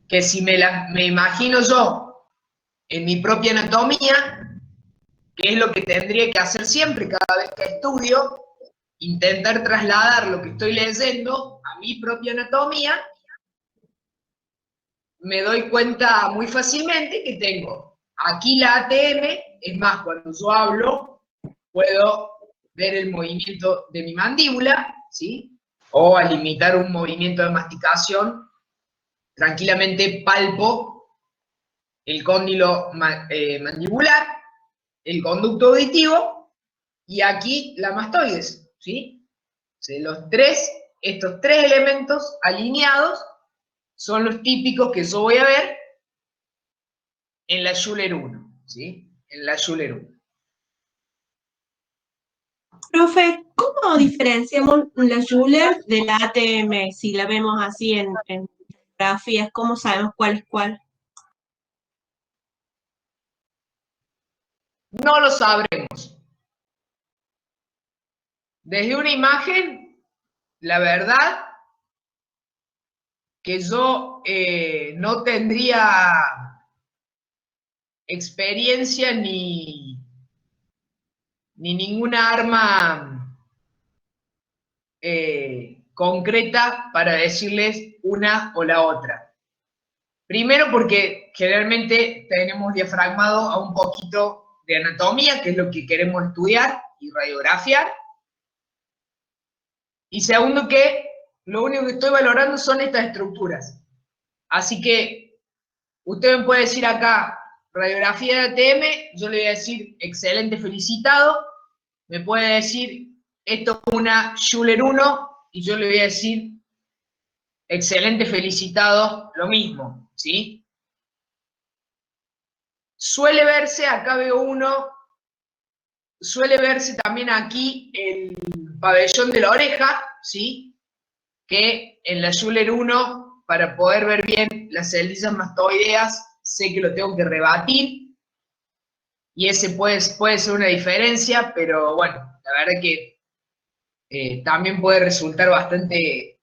Que si me imagino yo en mi propia anatomía, que es lo que tendría que hacer siempre cada vez que estudio, intentar trasladar lo que estoy leyendo a mi propia anatomía, me doy cuenta muy fácilmente que tengo aquí la ATM, es más, cuando yo hablo, puedo ver el movimiento de mi mandíbula, ¿sí? O al imitar un movimiento de masticación, tranquilamente palpo el cóndilo mandibular, el conducto auditivo, y aquí la mastoides, ¿sí? O sea, estos tres elementos alineados son los típicos que yo voy a ver en la Schüler 1, ¿sí? En la Schüler 1. Profe, ¿cómo diferenciamos la Schüler de la ATM? Si la vemos así en grafías, ¿cómo sabemos cuál es cuál? No lo sabremos. Desde una imagen, la verdad que yo no tendría experiencia ni ninguna arma concreta para decirles una o la otra. Primero porque generalmente tenemos diafragmado a un poquito de anatomía, que es lo que queremos estudiar y radiografiar. Y segundo que lo único que estoy valorando son estas estructuras. Así que usted me puede decir acá radiografía de ATM, yo le voy a decir excelente, felicitado. Me puede decir esto es una Schüler 1 y yo le voy a decir excelente, felicitado, lo mismo, ¿sí? Suele verse, acá veo uno, suele verse también aquí el pabellón de la oreja, ¿sí? Que en la Schüler 1, para poder ver bien las celdillas mastoideas, sé que lo tengo que rebatir, y ese puede ser una diferencia, pero bueno, la verdad que también puede resultar bastante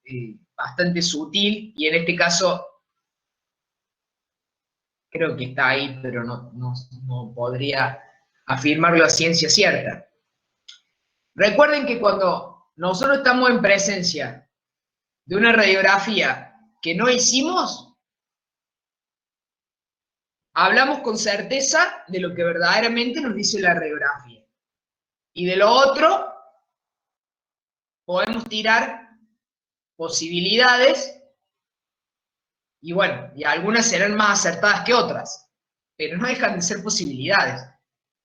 sutil, y en este caso creo que está ahí, pero no podría afirmarlo a ciencia cierta. Recuerden que cuando nosotros estamos en presencia de una radiografía que no hicimos, hablamos con certeza de lo que verdaderamente nos dice la radiografía. Y de lo otro, podemos tirar posibilidades, y bueno, y algunas serán más acertadas que otras, pero no dejan de ser posibilidades,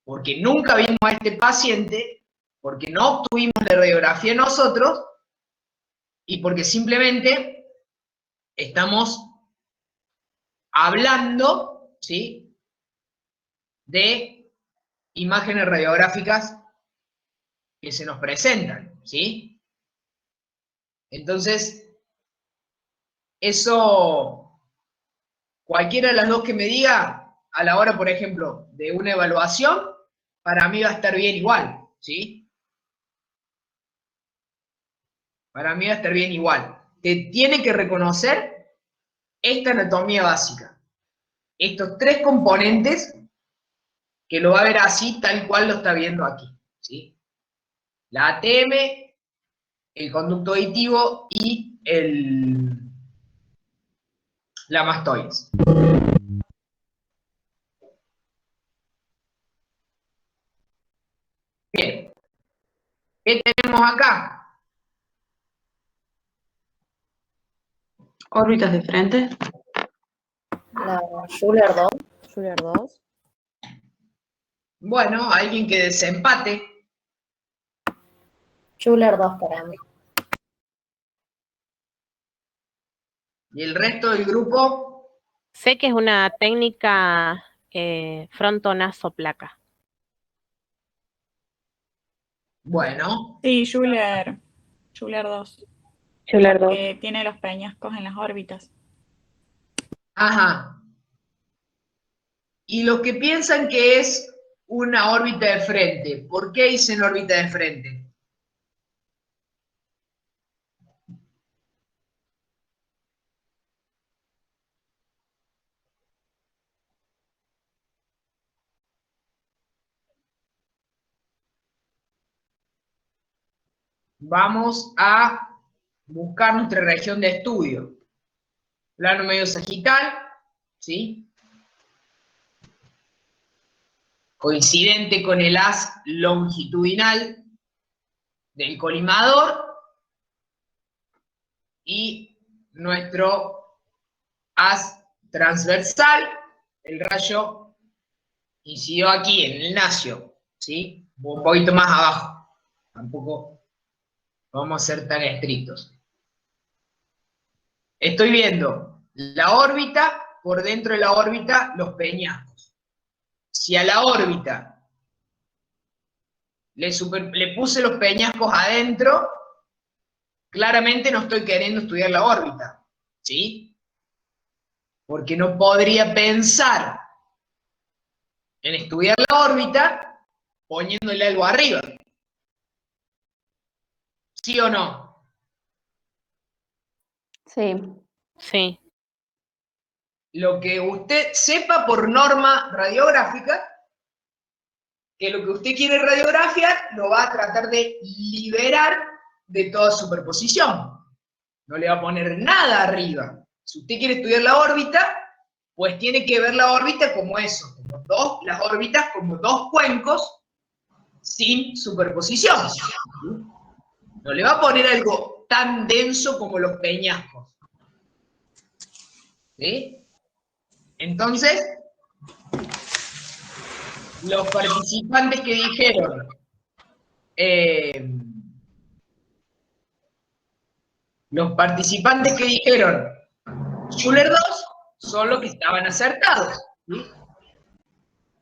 porque nunca vimos a este paciente, porque no obtuvimos la radiografía nosotros, y porque simplemente estamos hablando, ¿sí?, de imágenes radiográficas que se nos presentan, ¿sí? Entonces, eso, cualquiera de las dos que me diga, a la hora, por ejemplo, de una evaluación, para mí va a estar bien igual, ¿sí? Para mí va a estar bien igual. Te tiene que reconocer esta anatomía básica. Estos tres componentes que lo va a ver así, tal cual lo está viendo aquí, ¿sí? La ATM, el conducto auditivo y la mastoides. Bien. ¿Qué tenemos acá? Órbitas de frente. La Schüler 2. Schüler 2. Bueno, alguien que desempate. Schüler 2 para mí. ¿Y el resto del grupo? Sé que es una técnica frontonasoplaca. Bueno, Sí, Schuller 2, Schuller 2. que tiene los peñascos en las órbitas. ajá. Y los que piensan que es una órbita de frente, ¿por qué dicen órbita de frente? Vamos a buscar nuestra región de estudio. Plano medio sagital, ¿sí? Coincidente con el haz longitudinal del colimador y nuestro haz transversal, el rayo incidió aquí en el nacio, ¿sí? Un poquito más abajo, tampoco vamos a ser tan estrictos. Estoy viendo la órbita, por dentro de la órbita los peñascos. Si a la órbita le puse los peñascos adentro, claramente no estoy queriendo estudiar la órbita, ¿sí? Porque no podría pensar en estudiar la órbita poniéndole algo arriba. ¿Sí o no? Sí. Sí. Lo que usted sepa por norma radiográfica, que lo que usted quiere radiografiar lo va a tratar de liberar de toda superposición. No le va a poner nada arriba. Si usted quiere estudiar la órbita, pues tiene que ver la órbita como eso, como las órbitas como dos cuencos sin superposición. No le va a poner algo tan denso como los peñascos. ¿Sí? Entonces, los participantes que dijeron Schuller 2 son los que estaban acertados, ¿sí?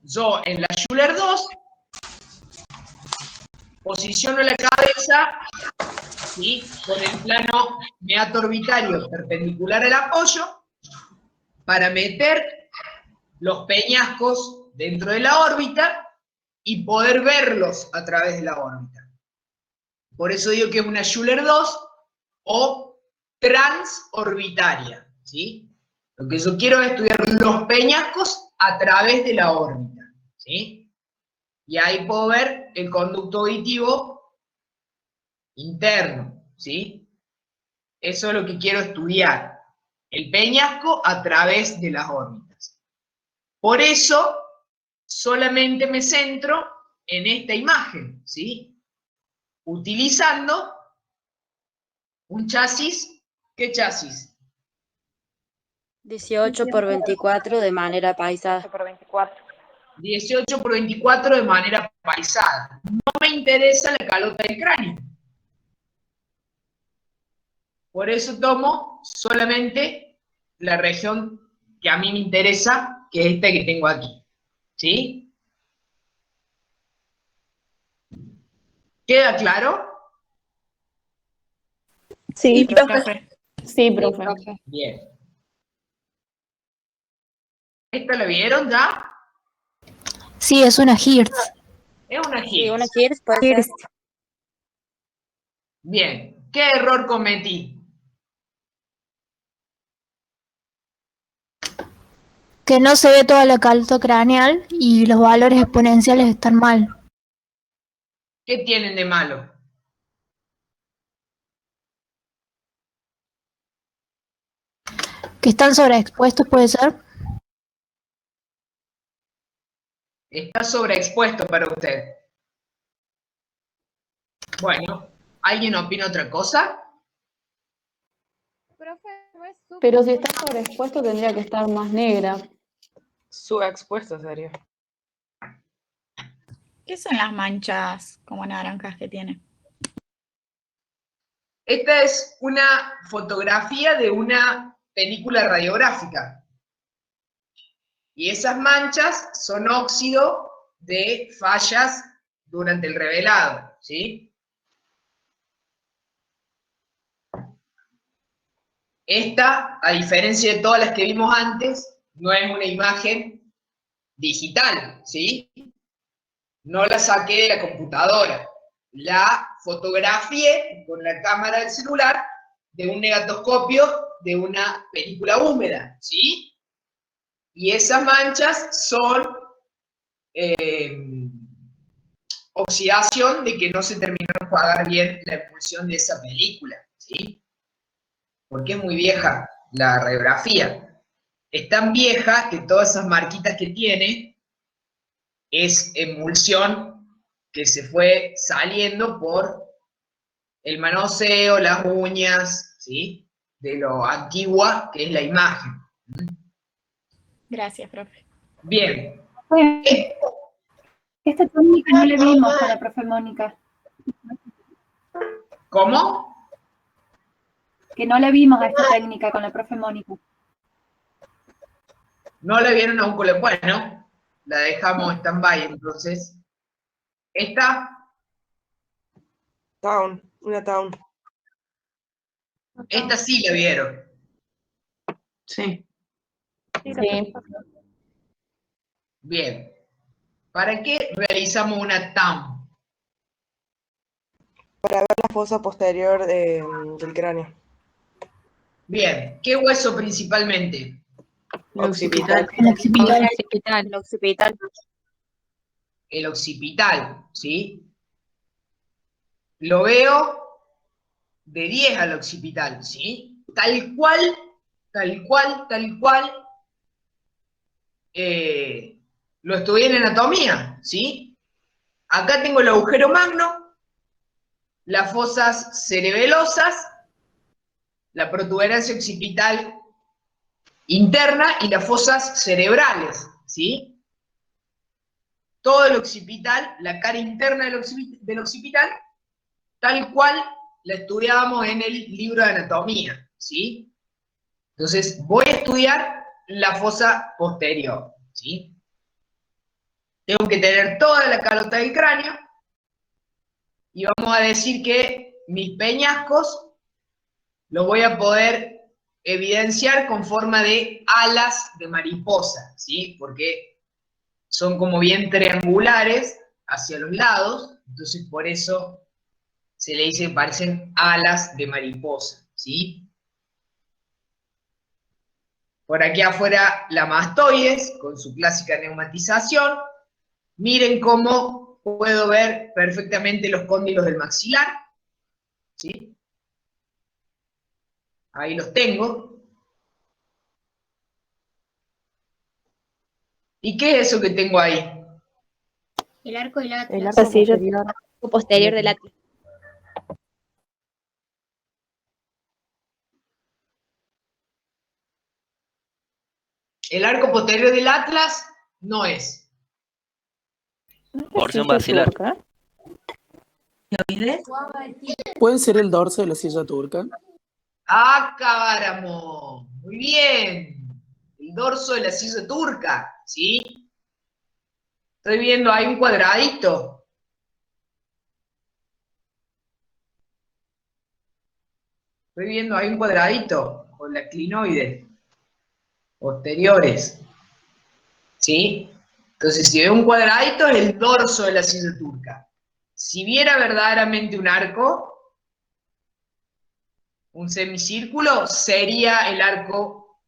Yo en la Schuller 2 posiciono la cabeza, ¿sí?, con el plano meato-orbitario perpendicular al apoyo para meter los peñascos dentro de la órbita y poder verlos a través de la órbita. Por eso digo que es una Schuller 2 o transorbitaria, ¿sí? Lo que yo quiero es estudiar los peñascos a través de la órbita, ¿sí? Y ahí puedo ver el conducto auditivo interno, ¿sí? Eso es lo que quiero estudiar, el peñasco a través de las órbitas. Por eso solamente me centro en esta imagen, ¿sí? Utilizando un chasis. ¿Qué chasis? 18 por 24 de manera paisada. 18 por 24 de manera paisada. No me interesa la calota del cráneo. Por eso tomo solamente la región que a mí me interesa, que es esta que tengo aquí. ¿Sí? ¿Queda claro? Sí, Profe. Sí, profe. Bien. ¿Esta la vieron ya? Sí, es una Hertz. Es una Sí, Hertz. una Hertz puede ser. Bien. ¿Qué error cometí? Que no se ve toda la calota craneal y los valores exponenciales están mal. ¿Qué tienen de malo? Que están sobreexpuestos, ¿puede ser? Está sobreexpuesto para usted. Bueno, ¿alguien opina otra cosa? Pero si está sobreexpuesto tendría que estar más negra. Subexpuesto sería. ¿Qué son las manchas como naranjas que tiene? Esta es una fotografía de una película radiográfica. Y esas manchas son óxido de fallas durante el revelado, ¿sí? Esta, a diferencia de todas las que vimos antes, no es una imagen digital, ¿sí? No la saqué de la computadora. La fotografié con la cámara del celular de un negatoscopio de una película húmeda, ¿sí? Y esas manchas son oxidación de que no se terminó de enjuagar bien la emulsión de esa película, ¿sí? Porque es muy vieja la radiografía. Es tan vieja que todas esas marquitas que tiene es emulsión que se fue saliendo por el manoseo, las uñas, ¿sí? De lo antigua que es la imagen. Gracias, profe. Bien. Bueno, esta técnica no la vimos con la profe Mónica. ¿Cómo? Que no la vimos a esta técnica con la profe Mónica. No la vieron a un colegio. Bueno, la dejamos stand-by entonces. ¿Esta? Town, una town. Esta sí la vieron. Sí. Sí. Bien. ¿Para qué realizamos una TAM? Para ver la fosa posterior del cráneo. Bien. ¿Qué hueso principalmente? Occipital. El occipital. El occipital. El occipital, ¿sí? Lo veo de 10 al occipital, ¿sí? Tal cual, lo estudié en anatomía, ¿sí? Acá tengo el agujero magno, las fosas cerebelosas, la protuberancia occipital interna y las fosas cerebrales, ¿sí? Todo el occipital, la cara interna del occipital, tal cual la estudiábamos en el libro de anatomía, ¿sí? Entonces, voy a estudiar la fosa posterior, ¿sí? Tengo que tener toda la calota del cráneo y vamos a decir que mis peñascos los voy a poder evidenciar con forma de alas de mariposa, ¿sí? Porque son como bien triangulares hacia los lados, entonces por eso se le dice que parecen alas de mariposa, ¿sí? Por aquí afuera la mastoides, con su clásica neumatización. Miren cómo puedo ver perfectamente los cóndilos del maxilar, ¿sí? Ahí los tengo. ¿Y qué es eso que tengo ahí? El arco del Atlas. El arco posterior del Atlas. El arco posterior del Atlas no es. Porción basilar. ¿Puede ser el dorso de la silla turca? Acabáramos. Muy bien. El dorso de la silla turca, ¿sí? Estoy viendo ahí un cuadradito. Estoy viendo ahí un cuadradito con la clinoide posteriores, ¿sí? Entonces, si veo un cuadradito, es el dorso de la silla turca. Si viera verdaderamente un arco, un semicírculo, sería el arco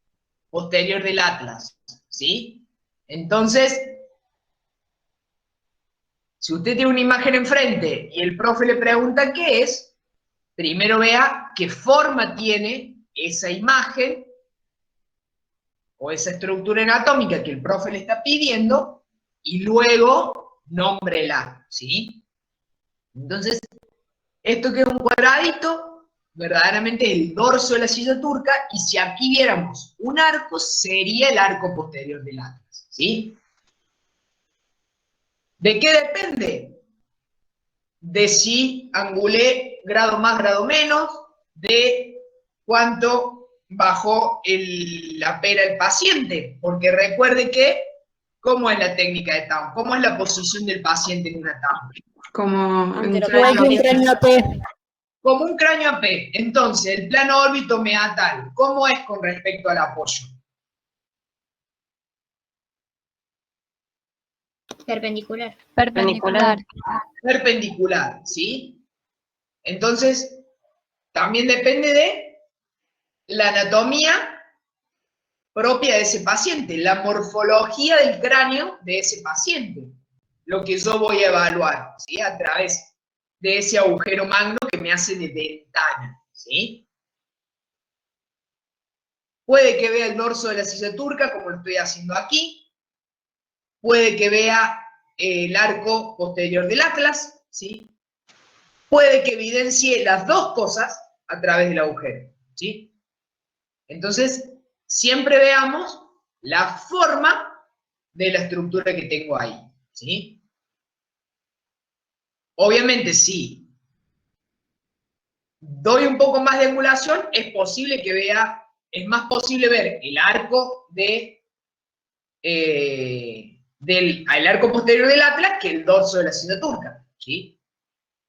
posterior del Atlas, ¿sí? Entonces, si usted tiene una imagen enfrente y el profe le pregunta qué es, primero vea qué forma tiene esa imagen o esa estructura anatómica que el profe le está pidiendo y luego nómbrela, ¿sí? Entonces, esto que es un cuadradito, verdaderamente es el dorso de la silla turca, y si aquí viéramos un arco, sería el arco posterior del Atlas, ¿sí? ¿De qué depende? De si angulé grado más, grado menos, de cuánto bajo la pera del paciente, porque recuerde que, ¿cómo es la técnica de TAM? ¿Cómo es la posición del paciente en una TAM? Como Ante lo cráneo. cual, un cráneo AP. Como un cráneo AP. Entonces, el plano órbito me da tal. ¿Cómo es con respecto al apoyo? Perpendicular. Perpendicular. Perpendicular, ¿sí? Entonces, también depende de la anatomía propia de ese paciente, la morfología del cráneo de ese paciente, lo que yo voy a evaluar, ¿sí? A través de ese agujero magno que me hace de ventana, ¿sí? Puede que vea el dorso de la silla turca, como lo estoy haciendo aquí, puede que vea el arco posterior del atlas, ¿sí? Puede que evidencie las dos cosas a través del agujero, ¿sí? Entonces, siempre veamos la forma de la estructura que tengo ahí, ¿sí? Obviamente, si doy un poco más de angulación, es posible que vea, es más posible ver el arco el arco posterior del atlas que el dorso de la silla turca, ¿sí?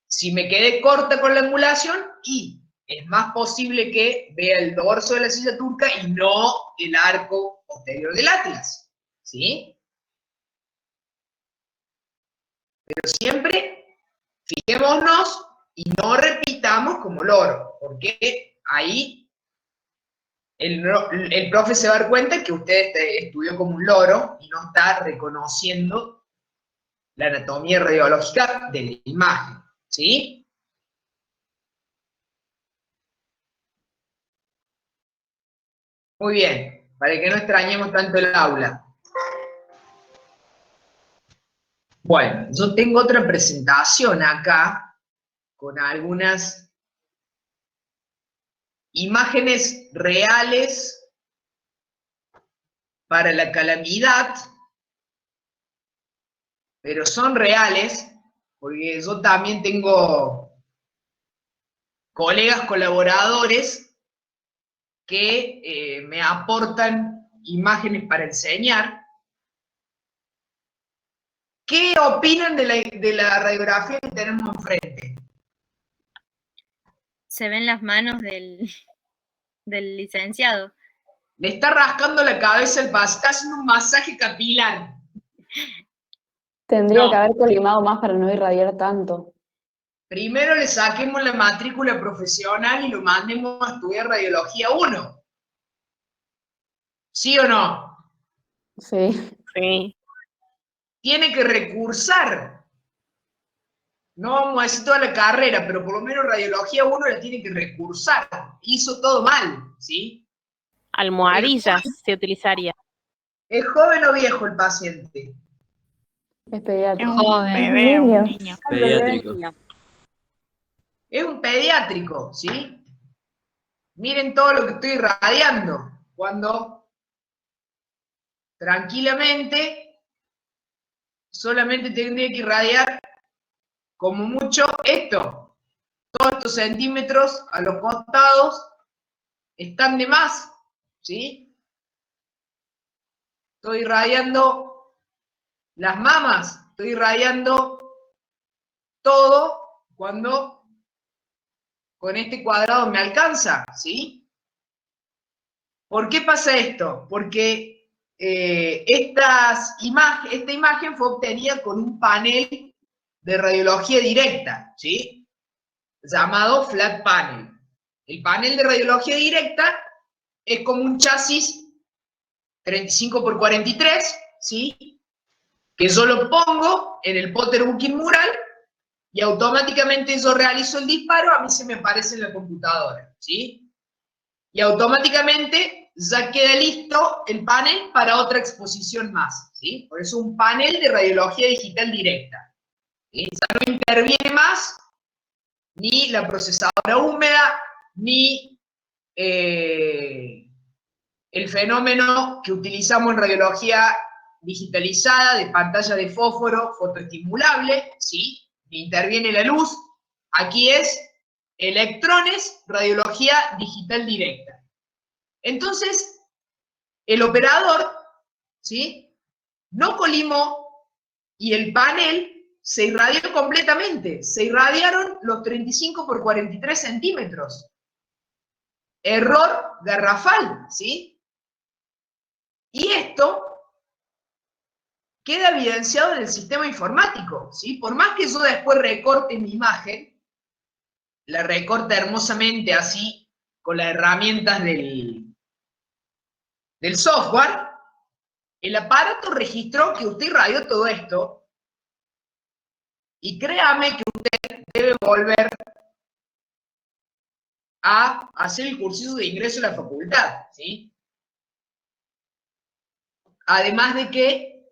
Si me quedé corta con la angulación, y es más posible que vea el dorso de la silla turca y no el arco posterior del atlas, ¿sí? Pero siempre fijémonos y no repitamos como loro, porque ahí el profe se va a dar cuenta que usted estudió como un loro y no está reconociendo la anatomía radiológica de la imagen, ¿sí? Muy bien, para que no extrañemos tanto el aula. Bueno, yo tengo otra presentación acá con algunas imágenes reales para la calamidad, pero son reales porque yo también tengo colegas colaboradores que me aportan imágenes para enseñar. ¿Qué opinan de la radiografía que tenemos enfrente? Se ven las manos del licenciado. Le está rascando la cabeza al paciente, está haciendo un masaje capilar. Tendría que haber colimado más para no irradiar tanto. Primero le saquemos la matrícula profesional y lo mandemos a estudiar radiología 1. ¿Sí o no? Sí. Sí. Tiene que recursar. No vamos a decir toda la carrera, pero por lo menos radiología 1 la tiene que recursar. Hizo todo mal, ¿sí? Almohadillas se utilizaría. ¿Es joven o viejo el paciente? Es pediátrico. Es un bebé, un niño. Pediátrico. Es un pediátrico, ¿sí? Miren todo lo que estoy irradiando. Cuando tranquilamente solamente tendría que irradiar como mucho esto. Todos estos centímetros a los costados están de más, ¿sí? Estoy irradiando las mamas, estoy irradiando todo cuando con este cuadrado me alcanza, ¿sí? ¿Por qué pasa esto? Porque esta imagen fue obtenida con un panel de radiología directa, ¿sí? Llamado flat panel. El panel de radiología directa es como un chasis 35×43, ¿sí? Que yo lo pongo en el Potter Booking Mural y automáticamente yo realizo el disparo, a mí se me aparece en la computadora, ¿sí? Y automáticamente ya queda listo el panel para otra exposición más, ¿sí? Por eso un panel de radiología digital directa, ¿sí? Ya no interviene más ni la procesadora húmeda, ni el fenómeno que utilizamos en radiología digitalizada de pantalla de fósforo fotoestimulable, ¿sí? Interviene la luz. Aquí es electrones, radiología digital directa. Entonces, el operador, ¿sí?, no colimó y el panel se irradió completamente. Se irradiaron los 35 por 43 centímetros. Error garrafal, ¿sí? Y esto queda evidenciado en el sistema informático, ¿sí? Por más que yo después recorte mi imagen, la recorte hermosamente así, con las herramientas del software, el aparato registró que usted irradió todo esto, y créame que usted debe volver a hacer el curso de ingreso a la facultad, ¿sí? Además de que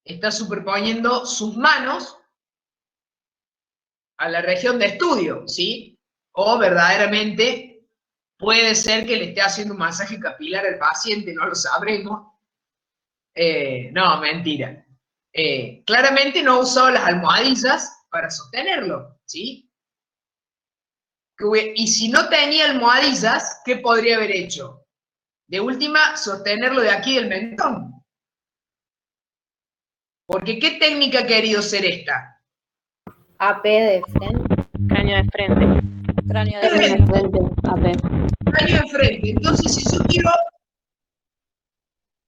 está superponiendo sus manos a la región de estudio, ¿sí? O verdaderamente puede ser que le esté haciendo un masaje capilar al paciente, no lo sabremos. No, mentira. Claramente no ha usado las almohadillas para sostenerlo, ¿sí? Y si no tenía almohadillas, ¿qué podría haber hecho? De última, sostenerlo de aquí del mentón. Porque ¿qué técnica ha querido ser esta? AP de frente. Cráneo de frente. Cráneo de frente, AP. Cráneo de frente. Entonces, si yo quiero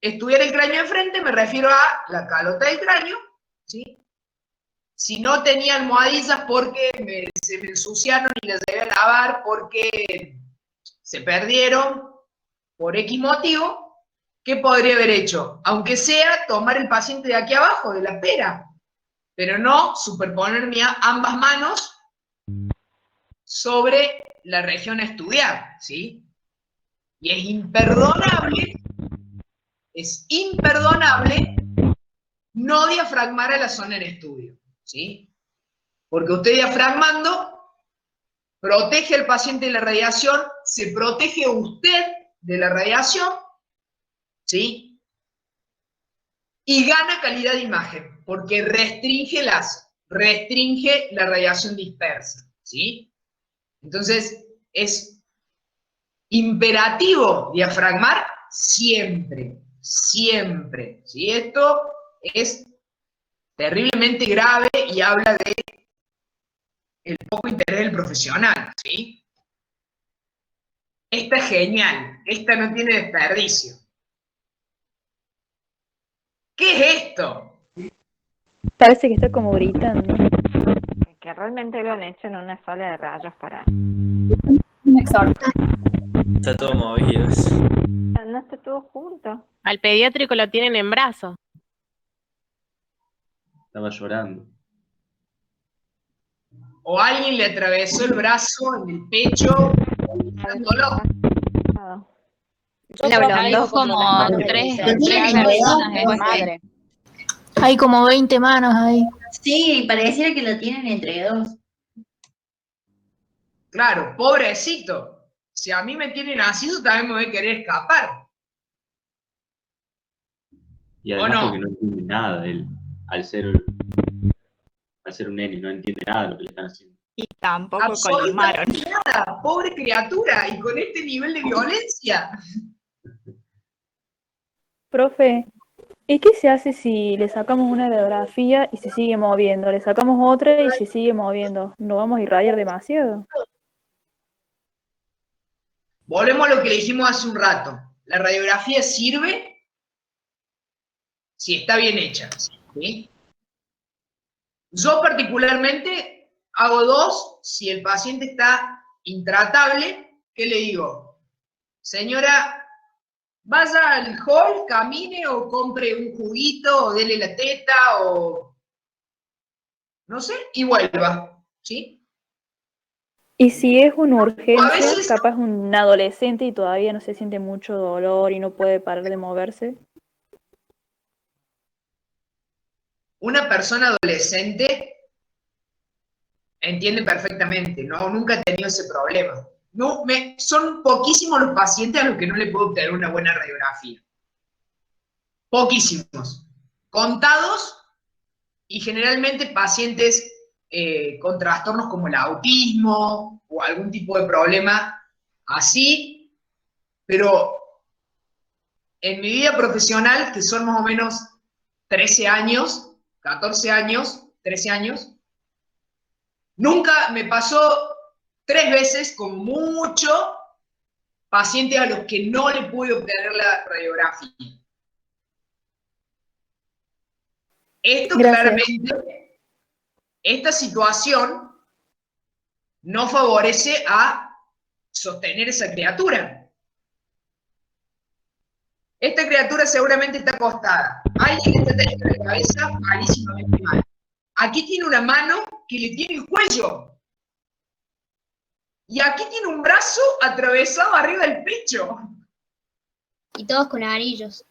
estudiar el cráneo de frente, me refiero a la calota del cráneo, ¿sí? Si no tenía almohadillas porque se me ensuciaron y las debía lavar porque se perdieron por X motivo, ¿qué podría haber hecho? Aunque sea tomar el paciente de aquí abajo, de la pera, pero no superponer ambas manos sobre la región a estudiar, ¿sí? Y es imperdonable no diafragmar a la zona en estudio, ¿sí? Porque usted diafragmando protege al paciente de la radiación, se protege usted de la radiación, ¿sí? Y gana calidad de imagen, porque restringe la radiación dispersa, ¿sí? Entonces, es imperativo diafragmar siempre, siempre, ¿sí? Esto es terriblemente grave y habla de el poco interés del profesional, ¿sí? Esta es genial, esta no tiene desperdicio. ¿Qué es esto? Parece que está como gritando. Que realmente lo han hecho en una sala de rayos para... Un exhorto. Está todo movido. No está todo junto. Al pediátrico lo tienen en brazos. Estaba llorando. O alguien le atravesó el brazo en el pecho, dolor. La habló como tres personas después. Hay como 20 manos ahí. Sí, pareciera que lo tienen entre dos. Claro, pobrecito. Si a mí me tienen así, yo también me voy a querer escapar. Y además ¿O no? porque no entiende nada él. Al ser un nene, no entiende nada de lo que le están haciendo. Y tampoco Absolutamente colimaron. nada, pobre criatura, y con este nivel de violencia. Profe, ¿y qué se hace si le sacamos una radiografía y se sigue moviendo? Le sacamos otra y se sigue moviendo. ¿No vamos a irradiar demasiado? Volvemos a lo que le dijimos hace un rato. La radiografía sirve si está bien hecha, ¿sí? Yo particularmente hago dos si el paciente está intratable. ¿Qué le digo? Señora, vaya al hall, camine o compre un juguito o dele la teta o no sé, y vuelva, ¿sí? Y si es una urgencia, A veces- capaz un adolescente y todavía no se siente mucho dolor y no puede parar de moverse. Una persona adolescente entiende perfectamente, ¿no? Nunca he tenido ese problema. No, son poquísimos los pacientes a los que no le puedo obtener una buena radiografía. Poquísimos. Contados, y generalmente pacientes con trastornos como el autismo o algún tipo de problema así, pero en mi vida profesional, que son más o menos 13 años, 14 años, 13 años, nunca me pasó 3 veces con mucho pacientes a los que no le pude obtener la radiografía. Esto claramente, esta situación no favorece a sostener esa criatura. Esta criatura seguramente está acostada. Alguien está teniendo la cabeza malísimamente mal. Aquí tiene una mano que le tiene el cuello. Y aquí tiene un brazo atravesado arriba del pecho. Y todos con anillos.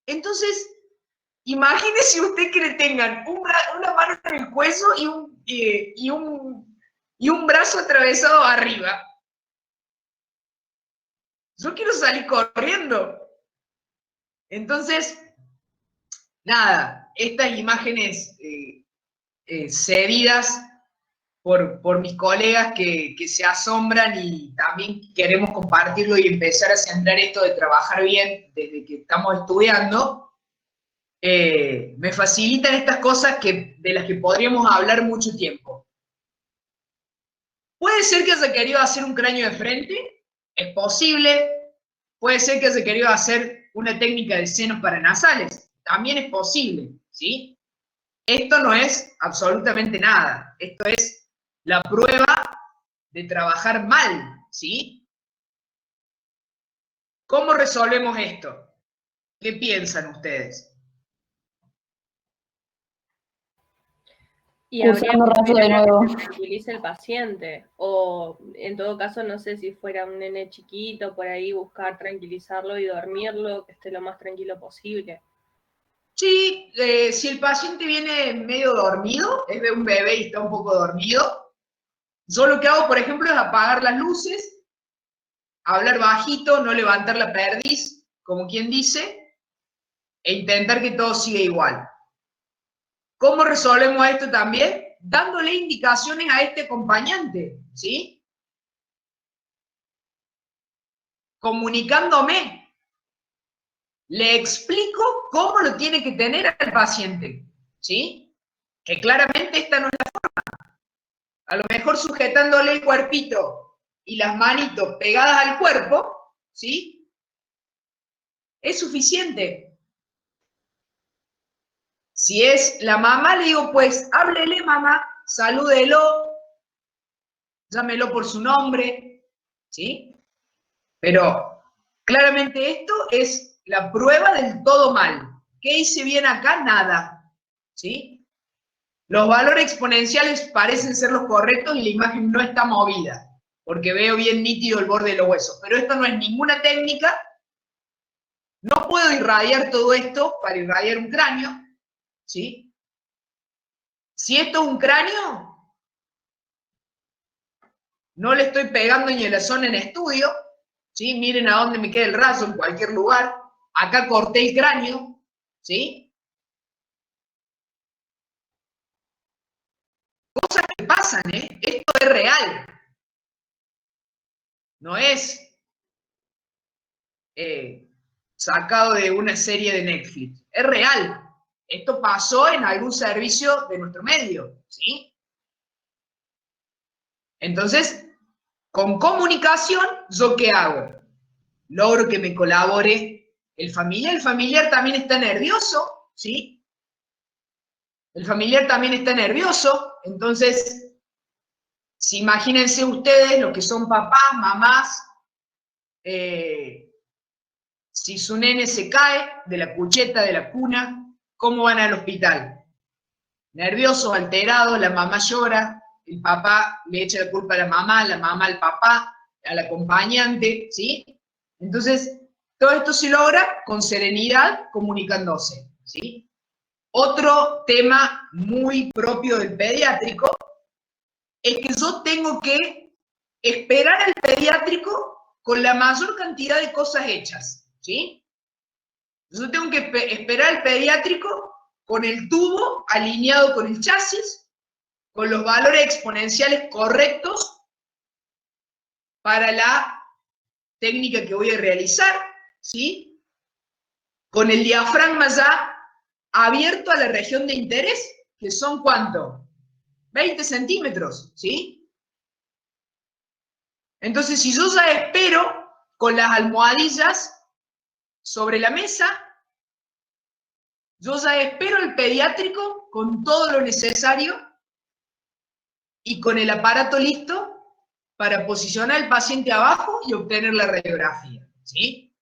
Entonces, imagínese usted que le tengan una mano en el cuello y un brazo atravesado arriba. Yo quiero salir corriendo. Entonces, nada, estas imágenes cedidas por mis colegas que se asombran y también queremos compartirlo y empezar a centrar esto de trabajar bien desde que estamos estudiando, me facilitan estas cosas de las que podríamos hablar mucho tiempo. Puede ser que haya querido hacer un cráneo de frente, es posible. Puede ser que haya querido hacer una técnica de senos paranasales, también es posible, ¿sí? Esto no es absolutamente nada, esto es la prueba de trabajar mal, ¿sí? ¿Cómo resolvemos esto? ¿Qué piensan ustedes? Y habría Usando raso de nuevo. que tranquilice el paciente, o en todo caso, no sé si fuera un nene chiquito, por ahí buscar tranquilizarlo y dormirlo, que esté lo más tranquilo posible. Sí, si el paciente viene medio dormido, es de un bebé y está un poco dormido, yo lo que hago, por ejemplo, es apagar las luces, hablar bajito, no levantar la perdiz, como quien dice, e intentar que todo siga igual. ¿Cómo resolvemos esto también? Dándole indicaciones a este acompañante, ¿sí? Comunicándome. Le explico cómo lo tiene que tener al paciente, ¿sí? Que claramente esta no es la forma. A lo mejor sujetándole el cuerpito y las manitos pegadas al cuerpo, ¿sí? Es suficiente. Si es la mamá, le digo, pues, háblele, mamá, salúdelo, llámelo por su nombre, ¿sí? Pero claramente esto es la prueba del todo mal. ¿Qué hice bien acá? Nada, ¿sí? Los valores exponenciales parecen ser los correctos y la imagen no está movida, porque veo bien nítido el borde de los huesos. Pero esto no es ninguna técnica. No puedo irradiar todo esto para irradiar un cráneo, ¿sí? Si esto es un cráneo, no le estoy pegando ni en la zona en estudio, ¿sí? Miren a dónde me queda el raso, en cualquier lugar. Acá corté el cráneo, ¿sí? Cosas que pasan, ¿eh? Esto es real. No es sacado de una serie de Netflix. Es real. Esto pasó en algún servicio de nuestro medio, ¿sí? Entonces, con comunicación, ¿yo qué hago? Logro que me colabore el familiar. El familiar también está nervioso, ¿sí? El familiar también está nervioso. Entonces, si imagínense ustedes lo que son papás, mamás, si su nene se cae de la cucheta, de la cuna, ¿cómo van al hospital? Nerviosos, alterados, la mamá llora, el papá le echa la culpa a la mamá al papá, al acompañante, ¿sí? Entonces, todo esto se logra con serenidad, comunicándose, ¿sí? Otro tema muy propio del pediátrico es que yo tengo que esperar al pediátrico con la mayor cantidad de cosas hechas, ¿sí? Yo tengo que esperar al pediátrico con el tubo alineado con el chasis, con los valores exponenciales correctos para la técnica que voy a realizar, ¿sí? Con el diafragma ya abierto a la región de interés, que son ¿cuánto? 20 centímetros, ¿sí? Entonces, si yo ya espero con las almohadillas sobre la mesa, yo ya espero el pediátrico con todo lo necesario y con el aparato listo para posicionar al paciente abajo y obtener la radiografía, ¿sí?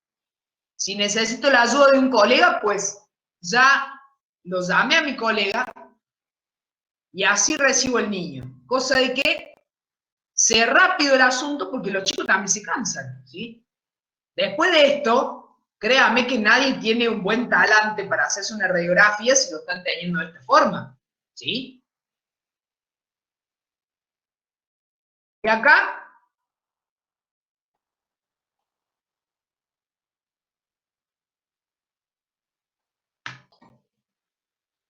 Si necesito la ayuda de un colega, pues ya lo llamé a mi colega y así recibo el niño. Cosa de que sea rápido el asunto porque los chicos también se cansan, ¿sí? Después de esto, créame que nadie tiene un buen talante para hacerse una radiografía si lo están teniendo de esta forma, ¿sí? Y acá,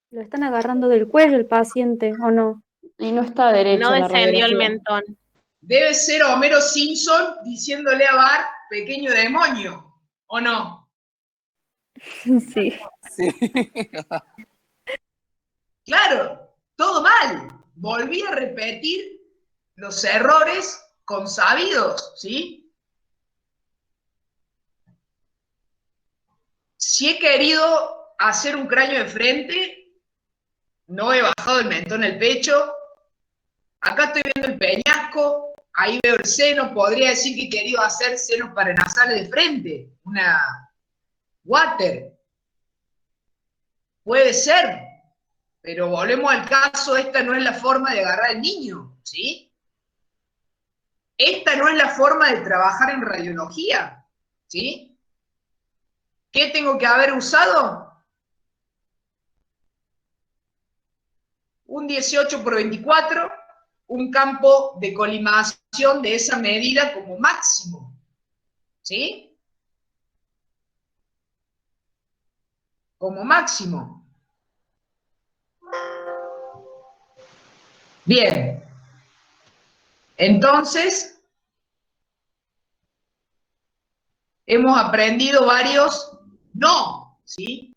Lo están agarrando del cuello el paciente, ¿o no? Y no está derecho No en la descendió el radiografía. mentón. debe ser Homero Simpson diciéndole a Bart, pequeño demonio, ¿o no? Sí. Sí. Claro, todo mal. Volví a repetir los errores consabidos, ¿sí? Si he querido hacer un cráneo de frente, no he bajado el mentón al pecho. Acá estoy viendo el peñasco, ahí veo el seno. Podría decir que he querido hacer senos paranasales de frente, una water. Puede ser, pero volvemos al caso, esta no es la forma de agarrar al niño, ¿sí? Esta no es la forma de trabajar en radiología, ¿sí? ¿Qué tengo que haber usado? Un 18x24, un campo de colimación de esa medida como máximo, ¿sí? Como máximo. Bien. Entonces, hemos aprendido varios no, ¿sí?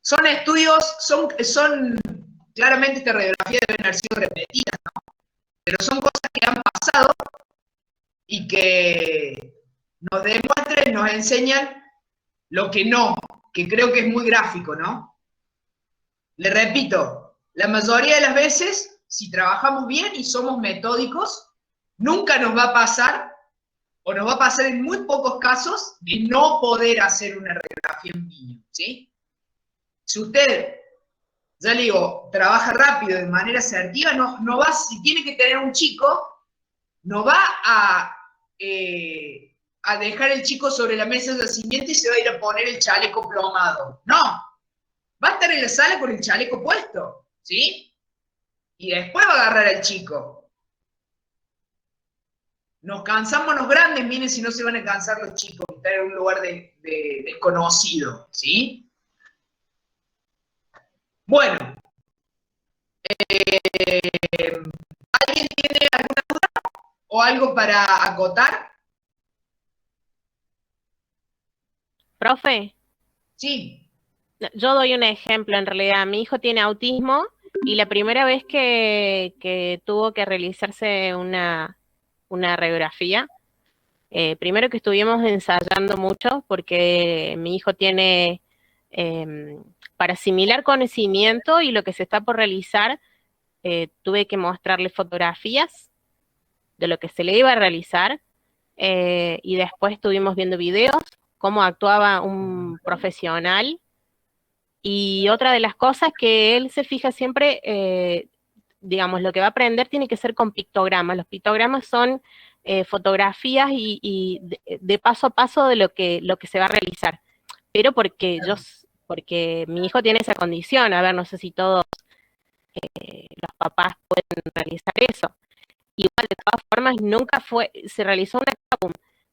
Son estudios, son claramente esta radiografía deben haber sido repetidas, ¿no? Pero son cosas que han pasado y que nos demuestran, nos enseñan lo que no, que creo que es muy gráfico, ¿no? Le repito, la mayoría de las veces, si trabajamos bien y somos metódicos, nunca nos va a pasar, o nos va a pasar en muy pocos casos, de no poder hacer una radiografía en niño, ¿sí? Si usted, ya le digo, trabaja rápido, de manera asertiva, no va, si tiene que tener un chico, no va a dejar el chico sobre la mesa de nacimiento y se va a ir a poner el chaleco plomado. No, va a estar en la sala con el chaleco puesto, ¿sí? Y después va a agarrar al chico. Nos cansamos los grandes, miren si no se van a cansar los chicos, estar en un lugar desconocido, ¿sí? Bueno, ¿alguien tiene alguna duda o algo para acotar? Profe, Sí. yo doy un ejemplo en realidad. Mi hijo tiene autismo y la primera vez que tuvo que realizarse una radiografía, primero que estuvimos ensayando mucho porque mi hijo tiene, para asimilar conocimiento y lo que se está por realizar, tuve que mostrarle fotografías de lo que se le iba a realizar y después estuvimos viendo videos, cómo actuaba un profesional. Y otra de las cosas que él se fija siempre, digamos, lo que va a aprender tiene que ser con pictogramas. Los pictogramas son fotografías y de paso a paso de lo que se va a realizar. Pero porque mi hijo tiene esa condición, a ver, no sé si todos los papás pueden realizar eso. Igual, de todas formas, nunca fue, se realizó una CAPUM,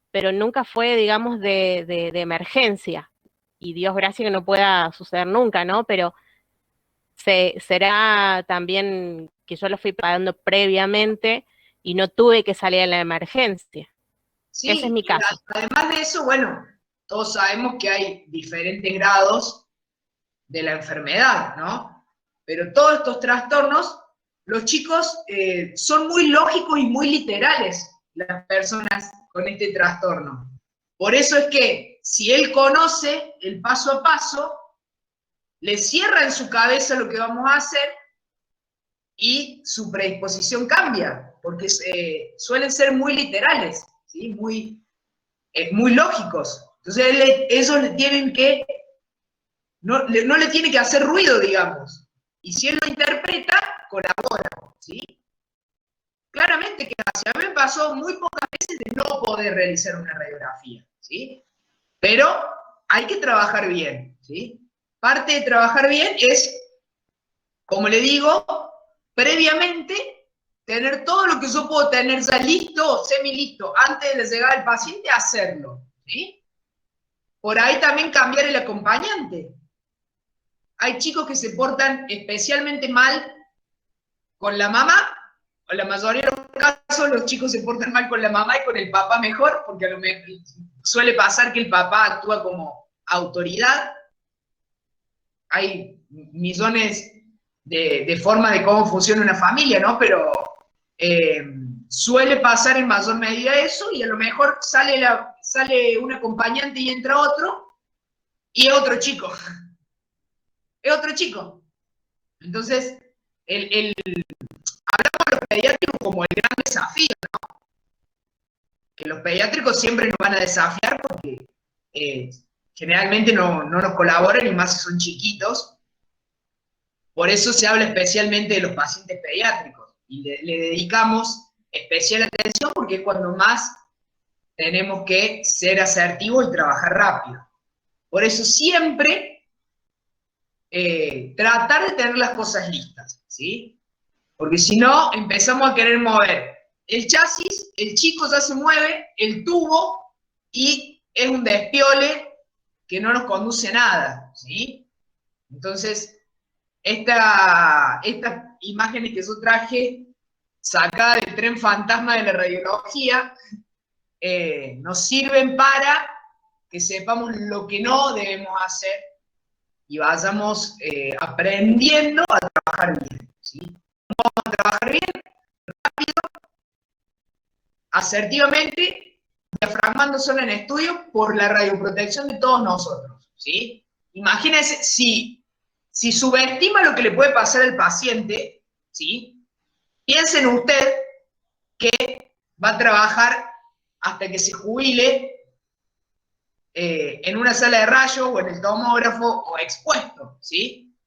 pero nunca fue, digamos, de emergencia. Y Dios gracias que no pueda suceder nunca, ¿no? Pero será también que yo lo fui pagando previamente y no tuve que salir a la emergencia. Sí, Ese es mi caso. Además de eso, bueno, todos sabemos que hay diferentes grados de la enfermedad, ¿no? Pero todos estos trastornos, los chicos son muy lógicos y muy literales, las personas con este trastorno. Por eso es que si él conoce el paso a paso, le cierra en su cabeza lo que vamos a hacer y su predisposición cambia, porque suelen ser muy literales, ¿sí? Muy lógicos. Entonces ellos le tienen que, no le tiene que hacer ruido, digamos. Y si él lo interpreta, colabora, ¿sí? Claramente que a mí me pasó muy pocas veces de no poder realizar una radiografía, ¿sí? Pero hay que trabajar bien, ¿sí? Parte de trabajar bien es, como le digo, previamente tener todo lo que yo puedo tener ya listo, semi-listo, antes de llegar al paciente, hacerlo, ¿sí? Por ahí también cambiar el acompañante. Hay chicos que se portan especialmente mal con la mamá, o la mayoría de los casos los chicos se portan mal con la mamá y con el papá mejor, porque a lo mejor suele pasar que el papá actúa como autoridad. Hay millones de formas de cómo funciona una familia, ¿no? Pero suele pasar en mayor medida eso, y a lo mejor sale un acompañante y entra otro, y es otro chico. Es otro chico. Entonces, hablamos de los pediátricos como el gran desafío, ¿no? Que los pediátricos siempre nos van a desafiar porque generalmente no nos colaboran, y más si son chiquitos. Por eso se habla especialmente de los pacientes pediátricos, y le dedicamos especial atención porque es cuando más tenemos que ser asertivos y trabajar rápido. Por eso siempre tratar de tener las cosas listas, ¿sí? Porque si no, empezamos a querer mover el chasis, el chico ya se mueve, el tubo, y es un despiole que no nos conduce a nada, ¿sí? Entonces, estas imágenes que yo traje, sacadas del tren fantasma de la radiología, nos sirven para que sepamos lo que no debemos hacer y vayamos aprendiendo a trabajar bien, ¿sí? Vamos a trabajar bien, rápido, asertivamente, diafragmando zona en estudio por la radioprotección de todos nosotros, ¿sí? Imagínense, si subestima lo que le puede pasar al paciente, ¿sí? Piensen usted que va a trabajar hasta que se jubile en una sala de rayos o en el tomógrafo o expuesto, ¿sí?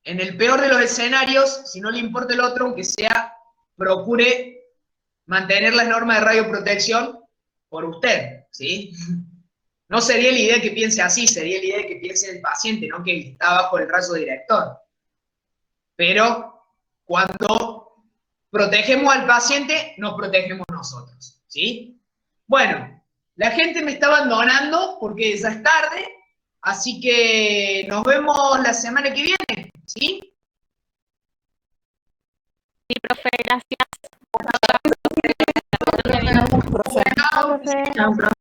En el peor de los escenarios, si no le importa el otro, aunque sea, procure mantener las normas de radioprotección por usted, ¿sí? No sería la idea que piense así, sería la idea que piense el paciente, no que está bajo el rayo director. Pero cuando protegemos al paciente, nos protegemos nosotros, ¿sí? Bueno, la gente me está abandonando porque ya es tarde, así que nos vemos la semana que viene, ¿sí? Sí, profe, gracias. Profe.